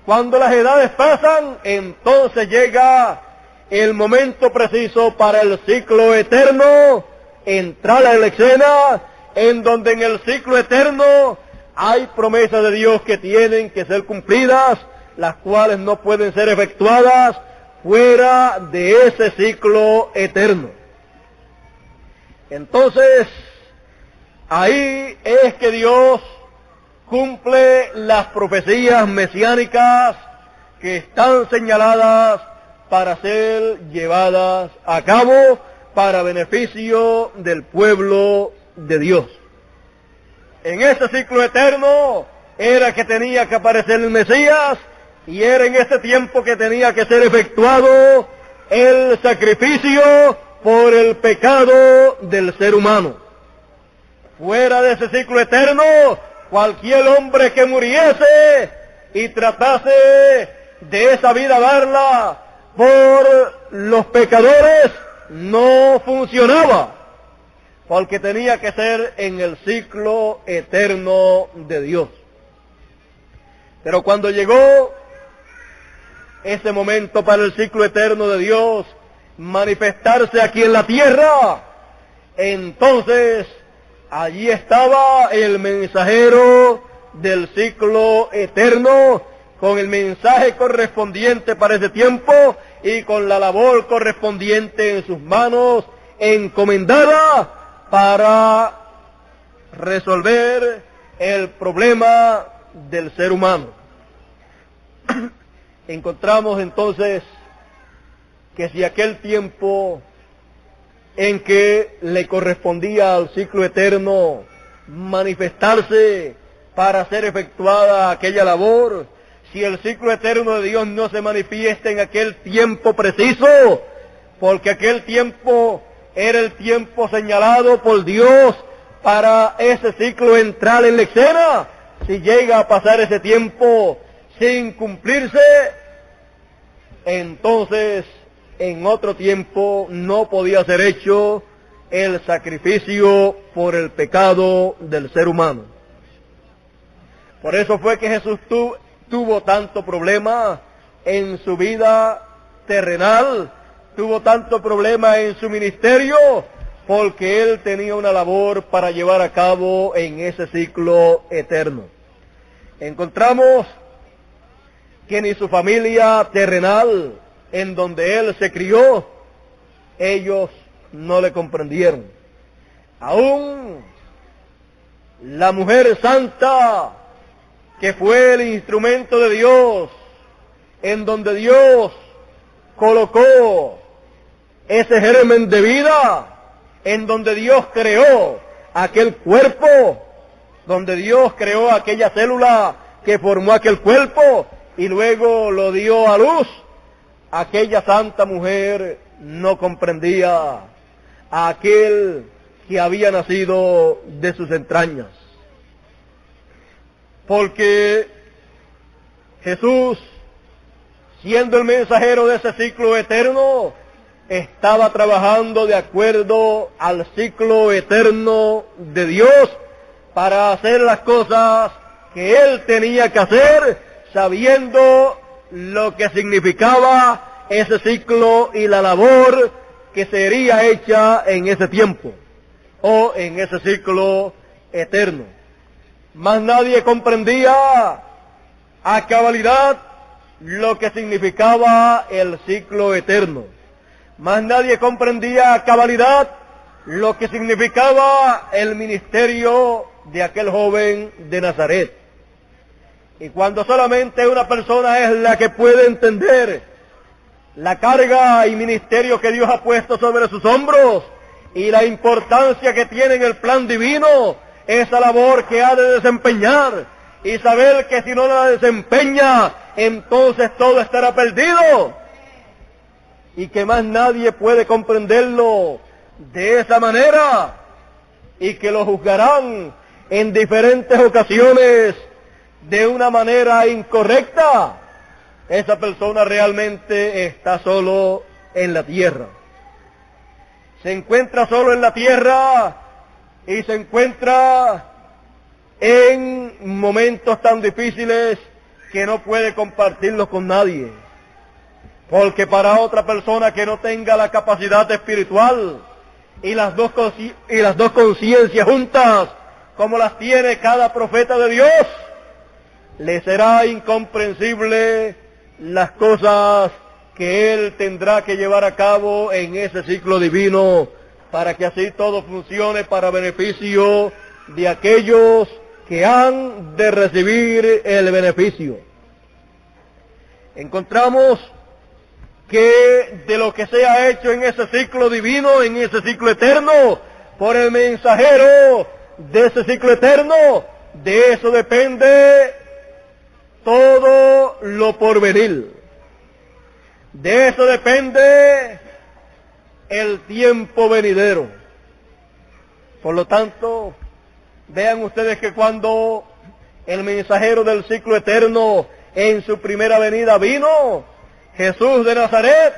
cuando las edades pasan, entonces llega el momento preciso para el ciclo eterno entrar a la escena, en donde en el ciclo eterno hay promesas de Dios que tienen que ser cumplidas, las cuales no pueden ser efectuadas fuera de ese ciclo eterno. Entonces, ahí es que Dios cumple las profecías mesiánicas que están señaladas para ser llevadas a cabo para beneficio del pueblo de Dios. En ese ciclo eterno era que tenía que aparecer el Mesías, y era en ese tiempo que tenía que ser efectuado el sacrificio por el pecado del ser humano. Fuera de ese ciclo eterno, cualquier hombre que muriese y tratase de esa vida darla por los pecadores, no funcionaba. porque tenía que ser en el ciclo eterno de Dios. Pero cuando llegó ese momento para el ciclo eterno de Dios manifestarse aquí en la tierra, entonces allí estaba el mensajero del ciclo eterno, con el mensaje correspondiente para ese tiempo y con la labor correspondiente en sus manos, encomendada para resolver el problema del ser humano. Encontramos entonces que si aquel tiempo en que le correspondía al ciclo eterno manifestarse para ser efectuada aquella labor, si el ciclo eterno de Dios no se manifiesta en aquel tiempo preciso, porque aquel tiempo era el tiempo señalado por Dios para ese ciclo entrar en la escena, si llega a pasar ese tiempo sin cumplirse, entonces en otro tiempo no podía ser hecho el sacrificio por el pecado del ser humano. Por eso fue que Jesús tuvo tanto problema en su vida terrenal, tuvo tanto problema en su ministerio, porque Él tenía una labor para llevar a cabo en ese ciclo eterno. Encontramos que ni su familia terrenal, en donde Él se crió, ellos no le comprendieron. Aún la mujer santa, que fue el instrumento de Dios, en donde Dios colocó ese germen de vida, en donde Dios creó aquel cuerpo, donde Dios creó aquella célula que formó aquel cuerpo y luego lo dio a luz, aquella santa mujer no comprendía a aquel que había nacido de sus entrañas. Porque Jesús, siendo el mensajero de ese ciclo eterno, estaba trabajando de acuerdo al ciclo eterno de Dios para hacer las cosas que Él tenía que hacer, sabiendo lo que significaba ese ciclo y la labor que sería hecha en ese tiempo o en ese ciclo eterno. Mas nadie comprendía a cabalidad lo que significaba el ciclo eterno. Mas nadie comprendía a cabalidad lo que significaba el ministerio de aquel joven de Nazaret. Y cuando solamente una persona es la que puede entender la carga y ministerio que Dios ha puesto sobre sus hombros y la importancia que tiene en el plan divino, esa labor que ha de desempeñar, y saber que si no la desempeña, entonces todo estará perdido, y que más nadie puede comprenderlo de esa manera, y que lo juzgarán en diferentes ocasiones de una manera incorrecta, esa persona realmente está solo en la tierra. Se encuentra solo en la tierra y se encuentra en momentos tan difíciles que no puede compartirlos con nadie. Porque para otra persona que no tenga la capacidad espiritual y las dos conciencias juntas, como las tiene cada profeta de Dios, le será incomprensible las cosas que Él tendrá que llevar a cabo en ese ciclo divino, para que así todo funcione para beneficio de aquellos que han de recibir el beneficio. Encontramos que de lo que sea hecho en ese ciclo divino, en ese ciclo eterno, por el mensajero de ese ciclo eterno, de eso depende todo lo porvenir. De eso depende el tiempo venidero. Por lo tanto, vean ustedes que cuando el mensajero del ciclo eterno en su primera venida vino, Jesús de Nazaret,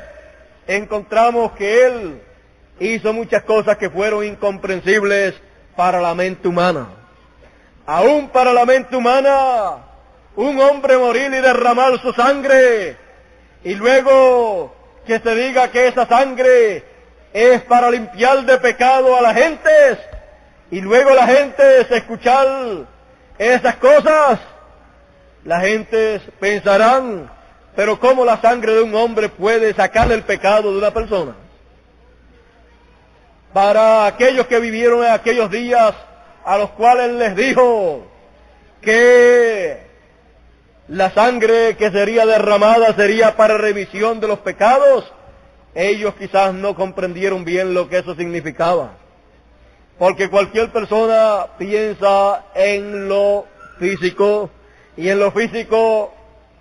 encontramos que Él hizo muchas cosas que fueron incomprensibles para la mente humana. Aún para la mente humana, un hombre morir y derramar su sangre, y luego que se diga que esa sangre es para limpiar de pecado a la gente, y luego la gente escuchar esas cosas, la gente pensarán, pero ¿cómo la sangre de un hombre puede sacarle el pecado de una persona? Para aquellos que vivieron en aquellos días, a los cuales les dijo que la sangre que sería derramada sería para remisión de los pecados, ellos quizás no comprendieron bien lo que eso significaba. Porque cualquier persona piensa en lo físico, y en lo físico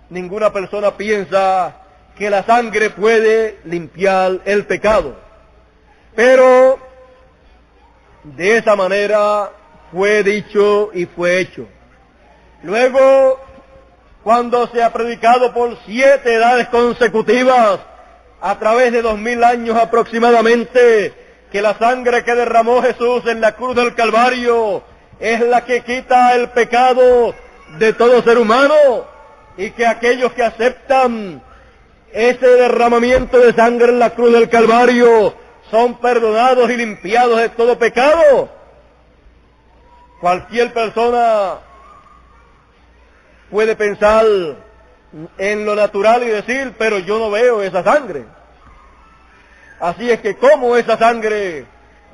ninguna persona piensa que la sangre puede limpiar el pecado. Pero de esa manera fue dicho y fue hecho. Luego, cuando se ha predicado por 7 edades consecutivas, a través de 2000 años aproximadamente, que la sangre que derramó Jesús en la cruz del Calvario es la que quita el pecado de todo ser humano, y que aquellos que aceptan ese derramamiento de sangre en la cruz del Calvario son perdonados y limpiados de todo pecado. Cualquier persona puede pensar en lo natural y decir, pero yo no veo esa sangre. Así es que, ¿cómo esa sangre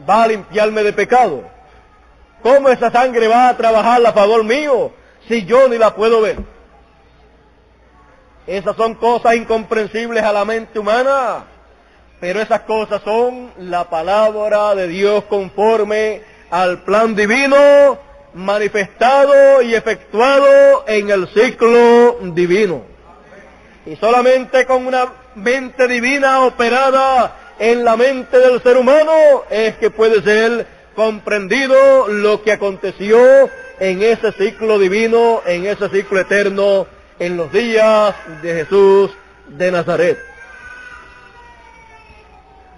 va a limpiarme de pecado? ¿Cómo esa sangre va a trabajar a favor mío si yo ni la puedo ver? Esas son cosas incomprensibles a la mente humana, pero esas cosas son la palabra de Dios conforme al plan divino, manifestado y efectuado en el ciclo divino. Y solamente con una mente divina operada en la mente del ser humano es que puede ser comprendido lo que aconteció en ese ciclo divino, en ese ciclo eterno, en los días de Jesús de Nazaret.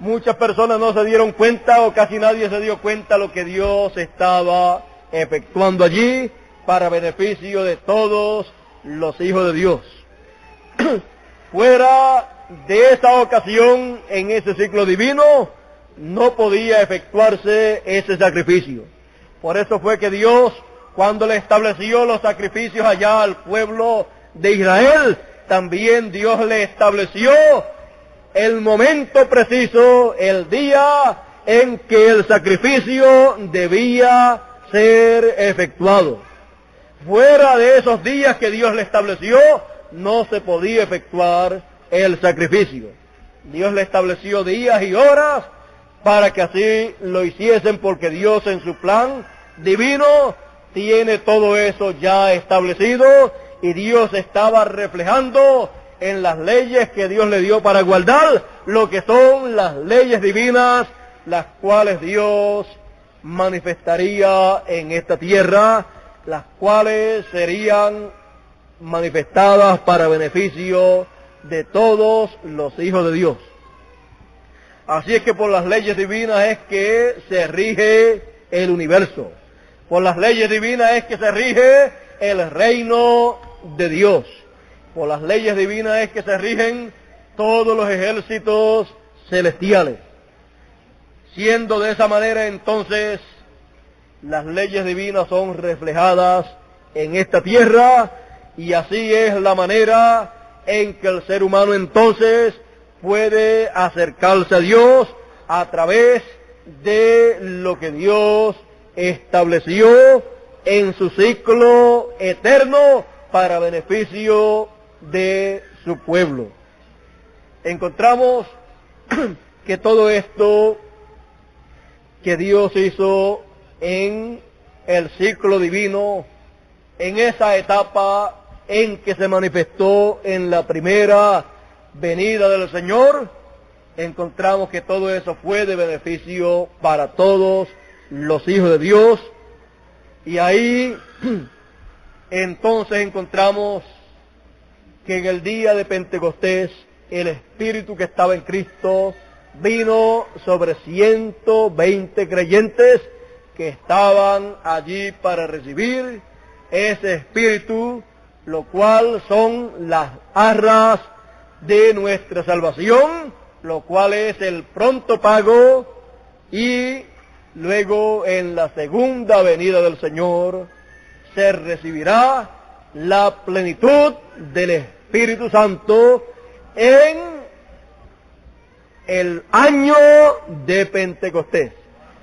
Muchas personas no se dieron cuenta, o casi nadie se dio cuenta, lo que Dios estaba efectuando allí para beneficio de todos los hijos de Dios. Fuera de esa ocasión, en ese ciclo divino, no podía efectuarse ese sacrificio. Por eso fue que Dios, cuando le estableció los sacrificios allá al pueblo de Israel, también Dios le estableció el momento preciso, el día en que el sacrificio debía ser efectuado. Fuera de esos días que Dios le estableció, no se podía efectuar el sacrificio. Dios le estableció días y horas para que así lo hiciesen, porque Dios en su plan divino tiene todo eso ya establecido, y Dios estaba reflejando en las leyes que Dios le dio para guardar lo que son las leyes divinas, las cuales Dios manifestaría en esta tierra, las cuales serían manifestadas para beneficio de todos los hijos de Dios. Así es que por las leyes divinas es que se rige el universo. Por las leyes divinas es que se rige el reino de Dios. Por las leyes divinas es que se rigen todos los ejércitos celestiales. Siendo de esa manera, entonces, las leyes divinas son reflejadas en esta tierra, y así es la manera en que el ser humano entonces puede acercarse a Dios a través de lo que Dios estableció en su ciclo eterno para beneficio de su pueblo. Encontramos que todo esto que Dios hizo en el ciclo divino, en esa etapa en que se manifestó en la primera venida del Señor, encontramos que todo eso fue de beneficio para todos los hijos de Dios. Y ahí entonces encontramos que en el día de Pentecostés el Espíritu que estaba en Cristo vino sobre 120 creyentes que estaban allí para recibir ese Espíritu, lo cual son las arras de nuestra salvación, lo cual es el pronto pago, y luego en la segunda venida del Señor se recibirá la plenitud del Espíritu Santo en el año de Pentecostés.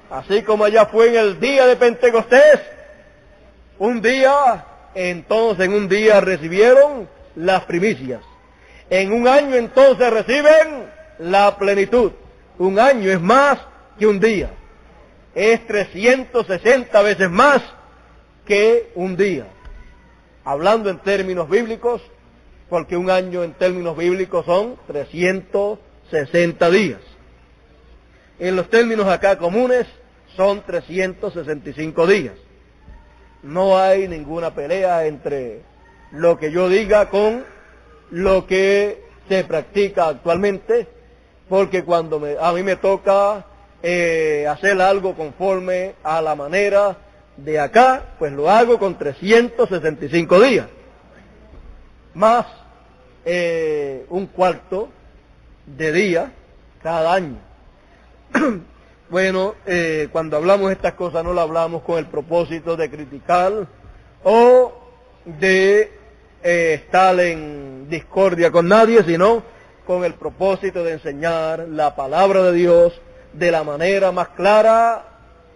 Así como allá fue en el día de Pentecostés, un día, entonces en un día recibieron las primicias. En un año entonces reciben la plenitud. Un año es más que un día. Es 360 veces más que un día. Hablando en términos bíblicos, porque un año en términos bíblicos son 360 días. En los términos acá comunes son 365 días. No hay ninguna pelea entre lo que yo diga con lo que se practica actualmente, porque cuando a mí me toca hacer algo conforme a la manera de acá, pues lo hago con 365 días, más un cuarto de día cada año. Bueno, cuando hablamos de estas cosas no lo hablamos con el propósito de criticar o de estar en discordia con nadie, sino con el propósito de enseñar la palabra de Dios de la manera más clara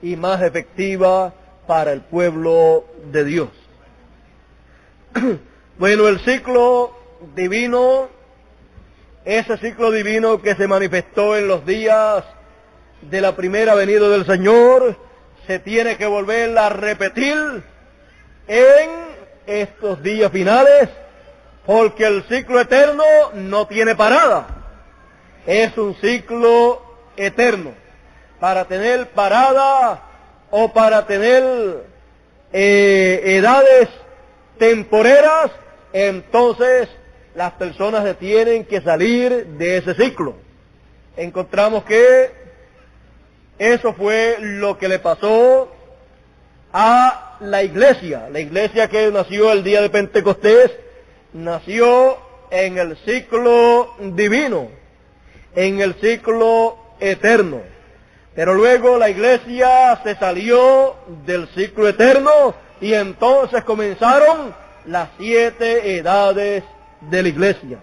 y más efectiva para el pueblo de Dios. Bueno, el ciclo divino, ese ciclo divino que se manifestó en los días de la primera venida del Señor, se tiene que volver a repetir en estos días finales, porque el ciclo eterno no tiene parada. Es un ciclo eterno. Para tener parada o para tener edades temporeras, entonces las personas se tienen que salir de ese ciclo. Encontramos que eso fue lo que le pasó a la iglesia que nació el día de Pentecostés, nació en el ciclo divino, en el ciclo eterno. Pero luego la iglesia se salió del ciclo eterno y entonces comenzaron las 7 edades de la iglesia.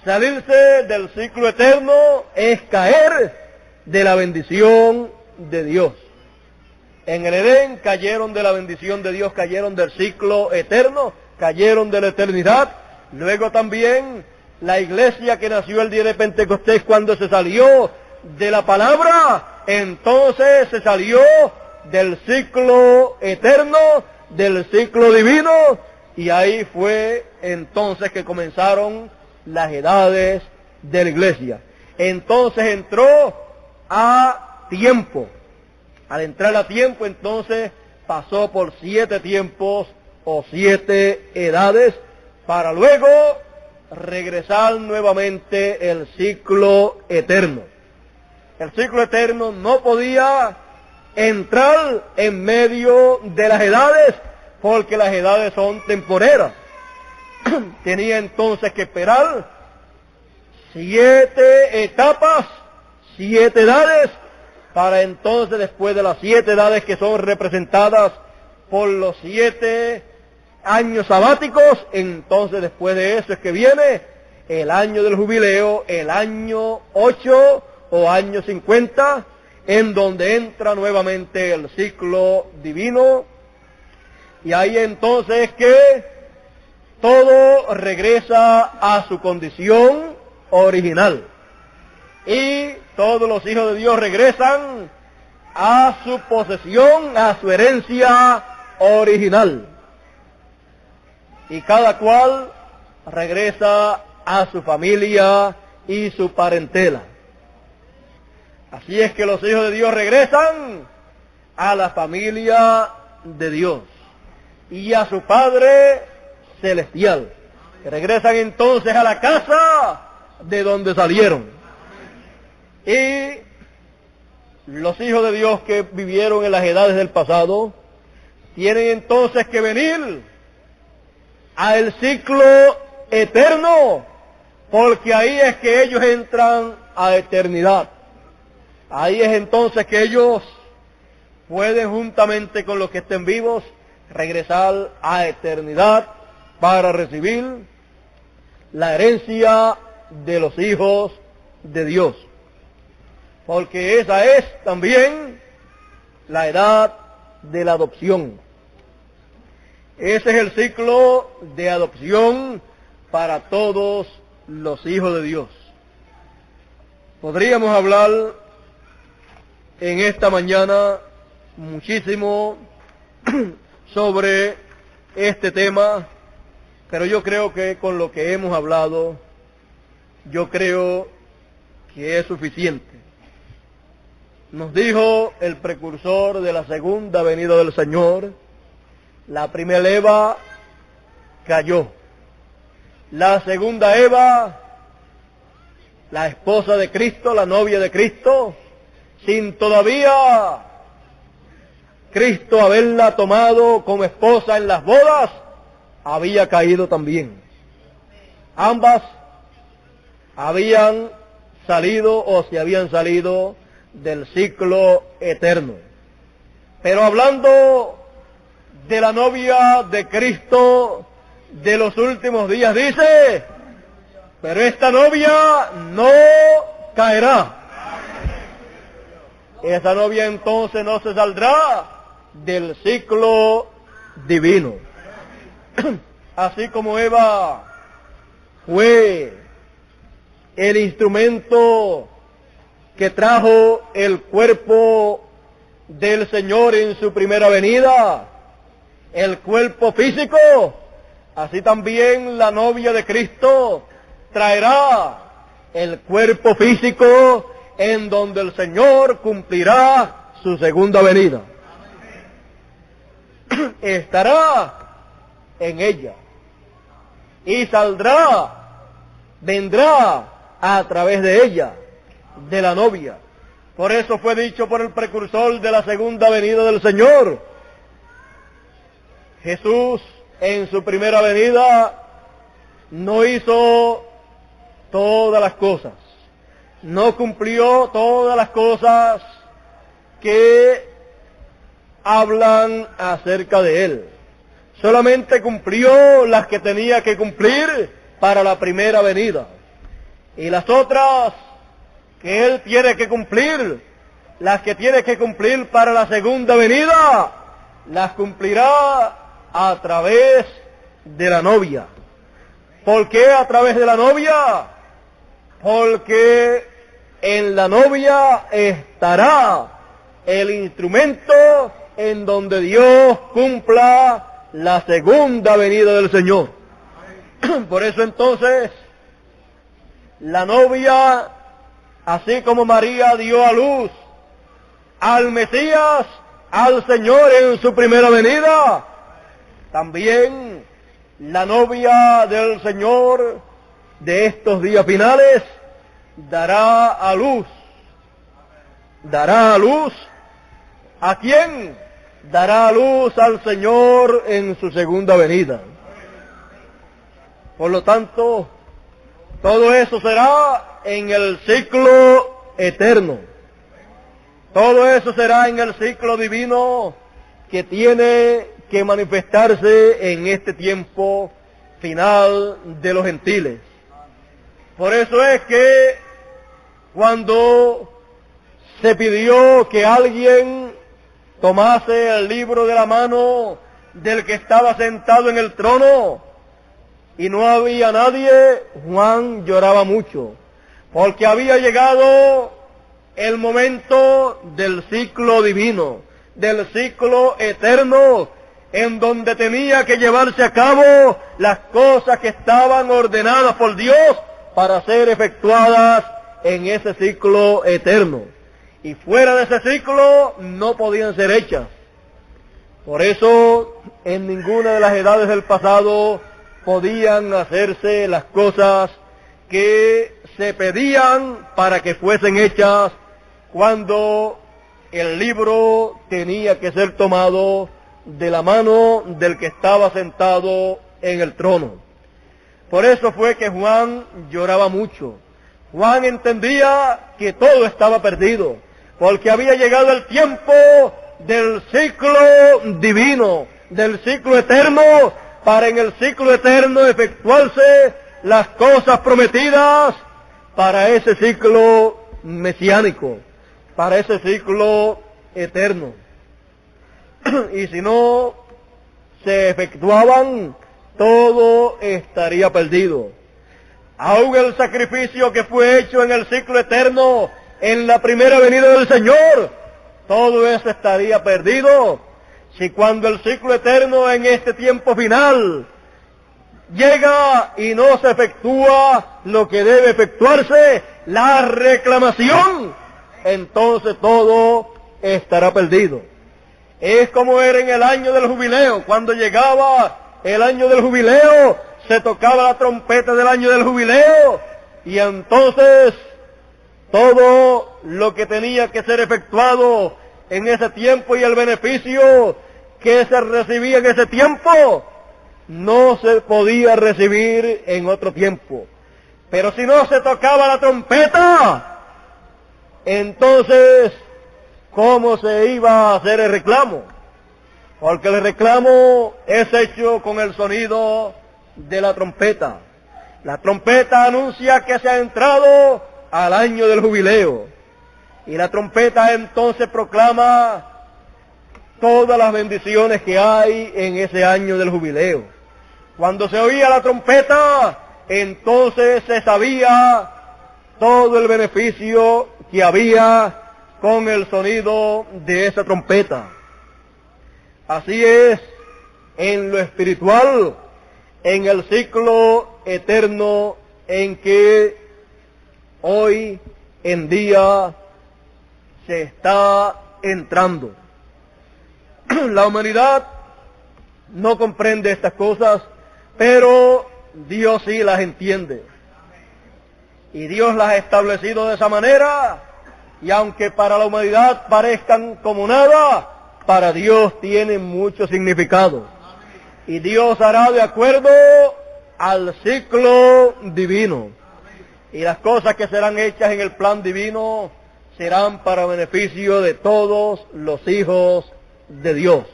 Salirse del ciclo eterno es caer de la bendición de Dios. En el Edén cayeron de la bendición de Dios, cayeron del ciclo eterno, cayeron de la eternidad. Luego también la iglesia que nació el día de Pentecostés, cuando se salió de la palabra, entonces se salió del ciclo eterno, del ciclo divino, y ahí fue entonces que comenzaron las edades de la iglesia. Entonces entró a tiempo. Al entrar a tiempo, entonces pasó por 7 tiempos o 7 edades, para luego regresar nuevamente el ciclo eterno. El ciclo eterno no podía entrar en medio de las edades, porque las edades son temporeras. Tenía entonces que esperar 7 etapas, 7 edades, para entonces, después de las 7 edades que son representadas por los 7 años sabáticos, entonces después de eso es que viene el año del jubileo, el año 8 o año 50, en donde entra nuevamente el ciclo divino, y ahí entonces es que todo regresa a su condición original. Y todos los hijos de Dios regresan a su posesión, a su herencia original. Y cada cual regresa a su familia y su parentela. Así es que los hijos de Dios regresan a la familia de Dios y a su Padre celestial. Regresan entonces a la casa de donde salieron. Y los hijos de Dios que vivieron en las edades del pasado tienen entonces que venir al ciclo eterno, porque ahí es que ellos entran a eternidad. Ahí es entonces que ellos pueden, juntamente con los que estén vivos, regresar a eternidad para recibir la herencia de los hijos de Dios. Porque esa es también la edad de la adopción. Ese es el ciclo de adopción para todos los hijos de Dios. Podríamos hablar en esta mañana muchísimo sobre este tema, pero yo creo que con lo que hemos hablado, yo creo que es suficiente. Nos dijo el precursor de la segunda venida del Señor, la primera Eva cayó. La segunda Eva, la esposa de Cristo, la novia de Cristo, sin todavía Cristo haberla tomado como esposa en las bodas, había caído también. Ambas habían salido o se habían salido del ciclo eterno. Pero hablando de la novia de Cristo de los últimos días, dice, pero esta novia no caerá. Esa novia entonces no se saldrá del ciclo divino. Así como Eva fue el instrumento que trajo el cuerpo del Señor en su primera venida, el cuerpo físico, así también la novia de Cristo traerá el cuerpo físico en donde el Señor cumplirá su segunda venida. Estará en ella y saldrá, vendrá a través de ella, de la novia. Por eso fue dicho por el precursor de la segunda venida del Señor. Jesús en su primera venida no hizo todas las cosas, no cumplió todas las cosas que hablan acerca de Él. Solamente cumplió las que tenía que cumplir para la primera venida. Y las otras que Él tiene que cumplir, las que tiene que cumplir para la segunda venida, las cumplirá a través de la novia. ¿Por qué a través de la novia? Porque en la novia estará el instrumento en donde Dios cumpla la segunda venida del Señor. Por eso entonces, la novia, así como María dio a luz al Mesías, al Señor en su primera venida, también la novia del Señor de estos días finales dará a luz. ¿Dará a luz? ¿A quién? Dará a luz al Señor en su segunda venida. Por lo tanto, todo eso será en el ciclo eterno. Todo eso será en el ciclo divino que tiene que manifestarse en este tiempo final de los gentiles. Por eso es que cuando se pidió que alguien tomase el libro de la mano del que estaba sentado en el trono y no había nadie, Juan lloraba mucho, porque había llegado el momento del ciclo divino, del ciclo eterno, en donde tenía que llevarse a cabo las cosas que estaban ordenadas por Dios para ser efectuadas en ese ciclo eterno. Y fuera de ese ciclo no podían ser hechas. Por eso, en ninguna de las edades del pasado podían hacerse las cosas que se pedían para que fuesen hechas cuando el libro tenía que ser tomado de la mano del que estaba sentado en el trono. Por eso fue que Juan lloraba mucho. Juan entendía que todo estaba perdido, porque había llegado el tiempo del ciclo divino, del ciclo eterno, para en el ciclo eterno efectuarse las cosas prometidas para ese ciclo mesiánico, para ese ciclo eterno. Y si no se efectuaban, todo estaría perdido. Aún el sacrificio que fue hecho en el ciclo eterno, en la primera venida del Señor, todo eso estaría perdido si cuando el ciclo eterno en este tiempo final llega y no se efectúa lo que debe efectuarse, la reclamación, entonces todo estará perdido. Es como era en el año del jubileo. Cuando llegaba el año del jubileo, se tocaba la trompeta del año del jubileo, y entonces todo lo que tenía que ser efectuado en ese tiempo y el beneficio que se recibía en ese tiempo no se podía recibir en otro tiempo. Pero si no se tocaba la trompeta, entonces ¿cómo se iba a hacer el reclamo? Porque el reclamo es hecho con el sonido de la trompeta. La trompeta anuncia que se ha entrado al año del jubileo. Y la trompeta entonces proclama todas las bendiciones que hay en ese año del jubileo. Cuando se oía la trompeta, entonces se sabía todo el beneficio que había con el sonido de esa trompeta. Así es en lo espiritual, en el ciclo eterno en que hoy en día se está entrando. La humanidad no comprende estas cosas, pero Dios sí las entiende. Y Dios las ha establecido de esa manera, y aunque para la humanidad parezcan como nada, para Dios tienen mucho significado. Y Dios hará de acuerdo al ciclo divino. Y las cosas que serán hechas en el plan divino serán para beneficio de todos los hijos de Dios.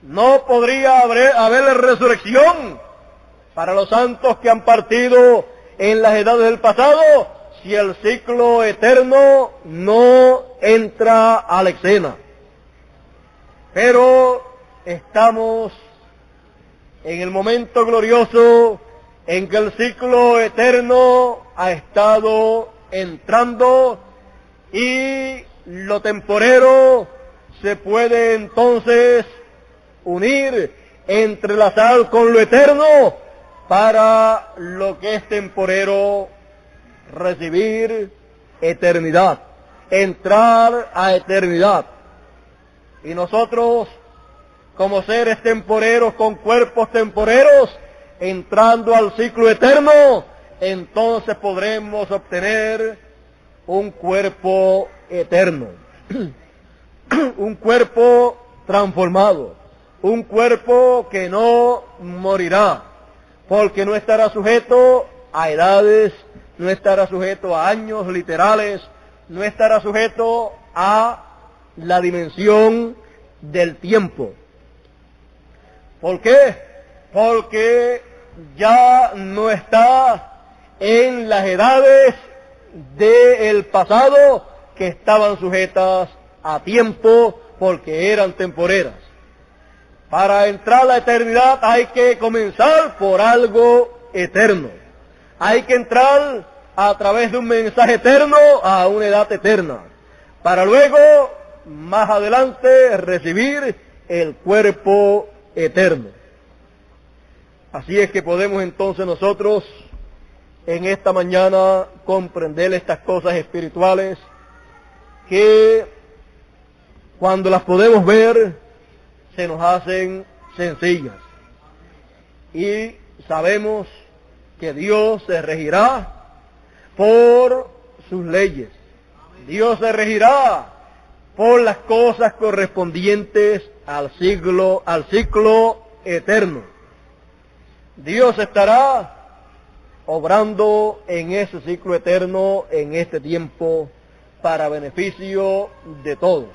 No podría haber resurrección para los santos que han partido en las edades del pasado si el ciclo eterno no entra a la escena. Pero estamos en el momento glorioso en que el ciclo eterno ha estado entrando y lo temporero se puede entonces unir, entrelazar con lo eterno para lo que es temporero recibir eternidad, entrar a eternidad. Y nosotros, como seres temporeros con cuerpos temporeros, entrando al ciclo eterno, entonces podremos obtener un cuerpo eterno, un cuerpo transformado, un cuerpo que no morirá, porque no estará sujeto a edades, no estará sujeto a años literales, no estará sujeto a la dimensión del tiempo. ¿Por qué? Porque ya no está en las edades del pasado que estaban sujetas a tiempo porque eran temporeras. Para entrar a la eternidad hay que comenzar por algo eterno. Hay que entrar a través de un mensaje eterno a una edad eterna, para luego, más adelante, recibir el cuerpo eterno. Así es que podemos entonces nosotros en esta mañana comprender estas cosas espirituales que cuando las podemos ver se nos hacen sencillas. Y sabemos que Dios se regirá por sus leyes. Dios se regirá por las cosas correspondientes al ciclo eterno. Dios estará obrando en ese ciclo eterno, en este tiempo, para beneficio de todos.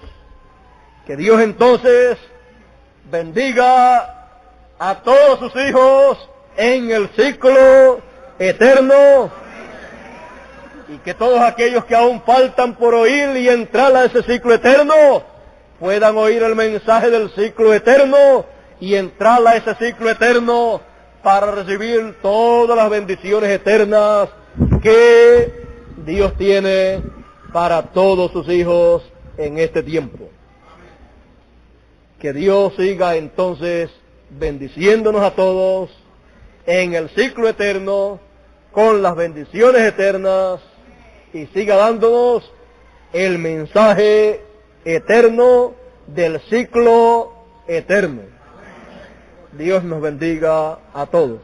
Que Dios entonces bendiga a todos sus hijos en el ciclo eterno, y que todos aquellos que aún faltan por oír y entrar a ese ciclo eterno puedan oír el mensaje del ciclo eterno y entrar a ese ciclo eterno para recibir todas las bendiciones eternas que Dios tiene para todos sus hijos en este tiempo. Que Dios siga entonces bendiciéndonos a todos en el ciclo eterno con las bendiciones eternas, y siga dándonos el mensaje eterno del ciclo eterno. Dios nos bendiga a todos.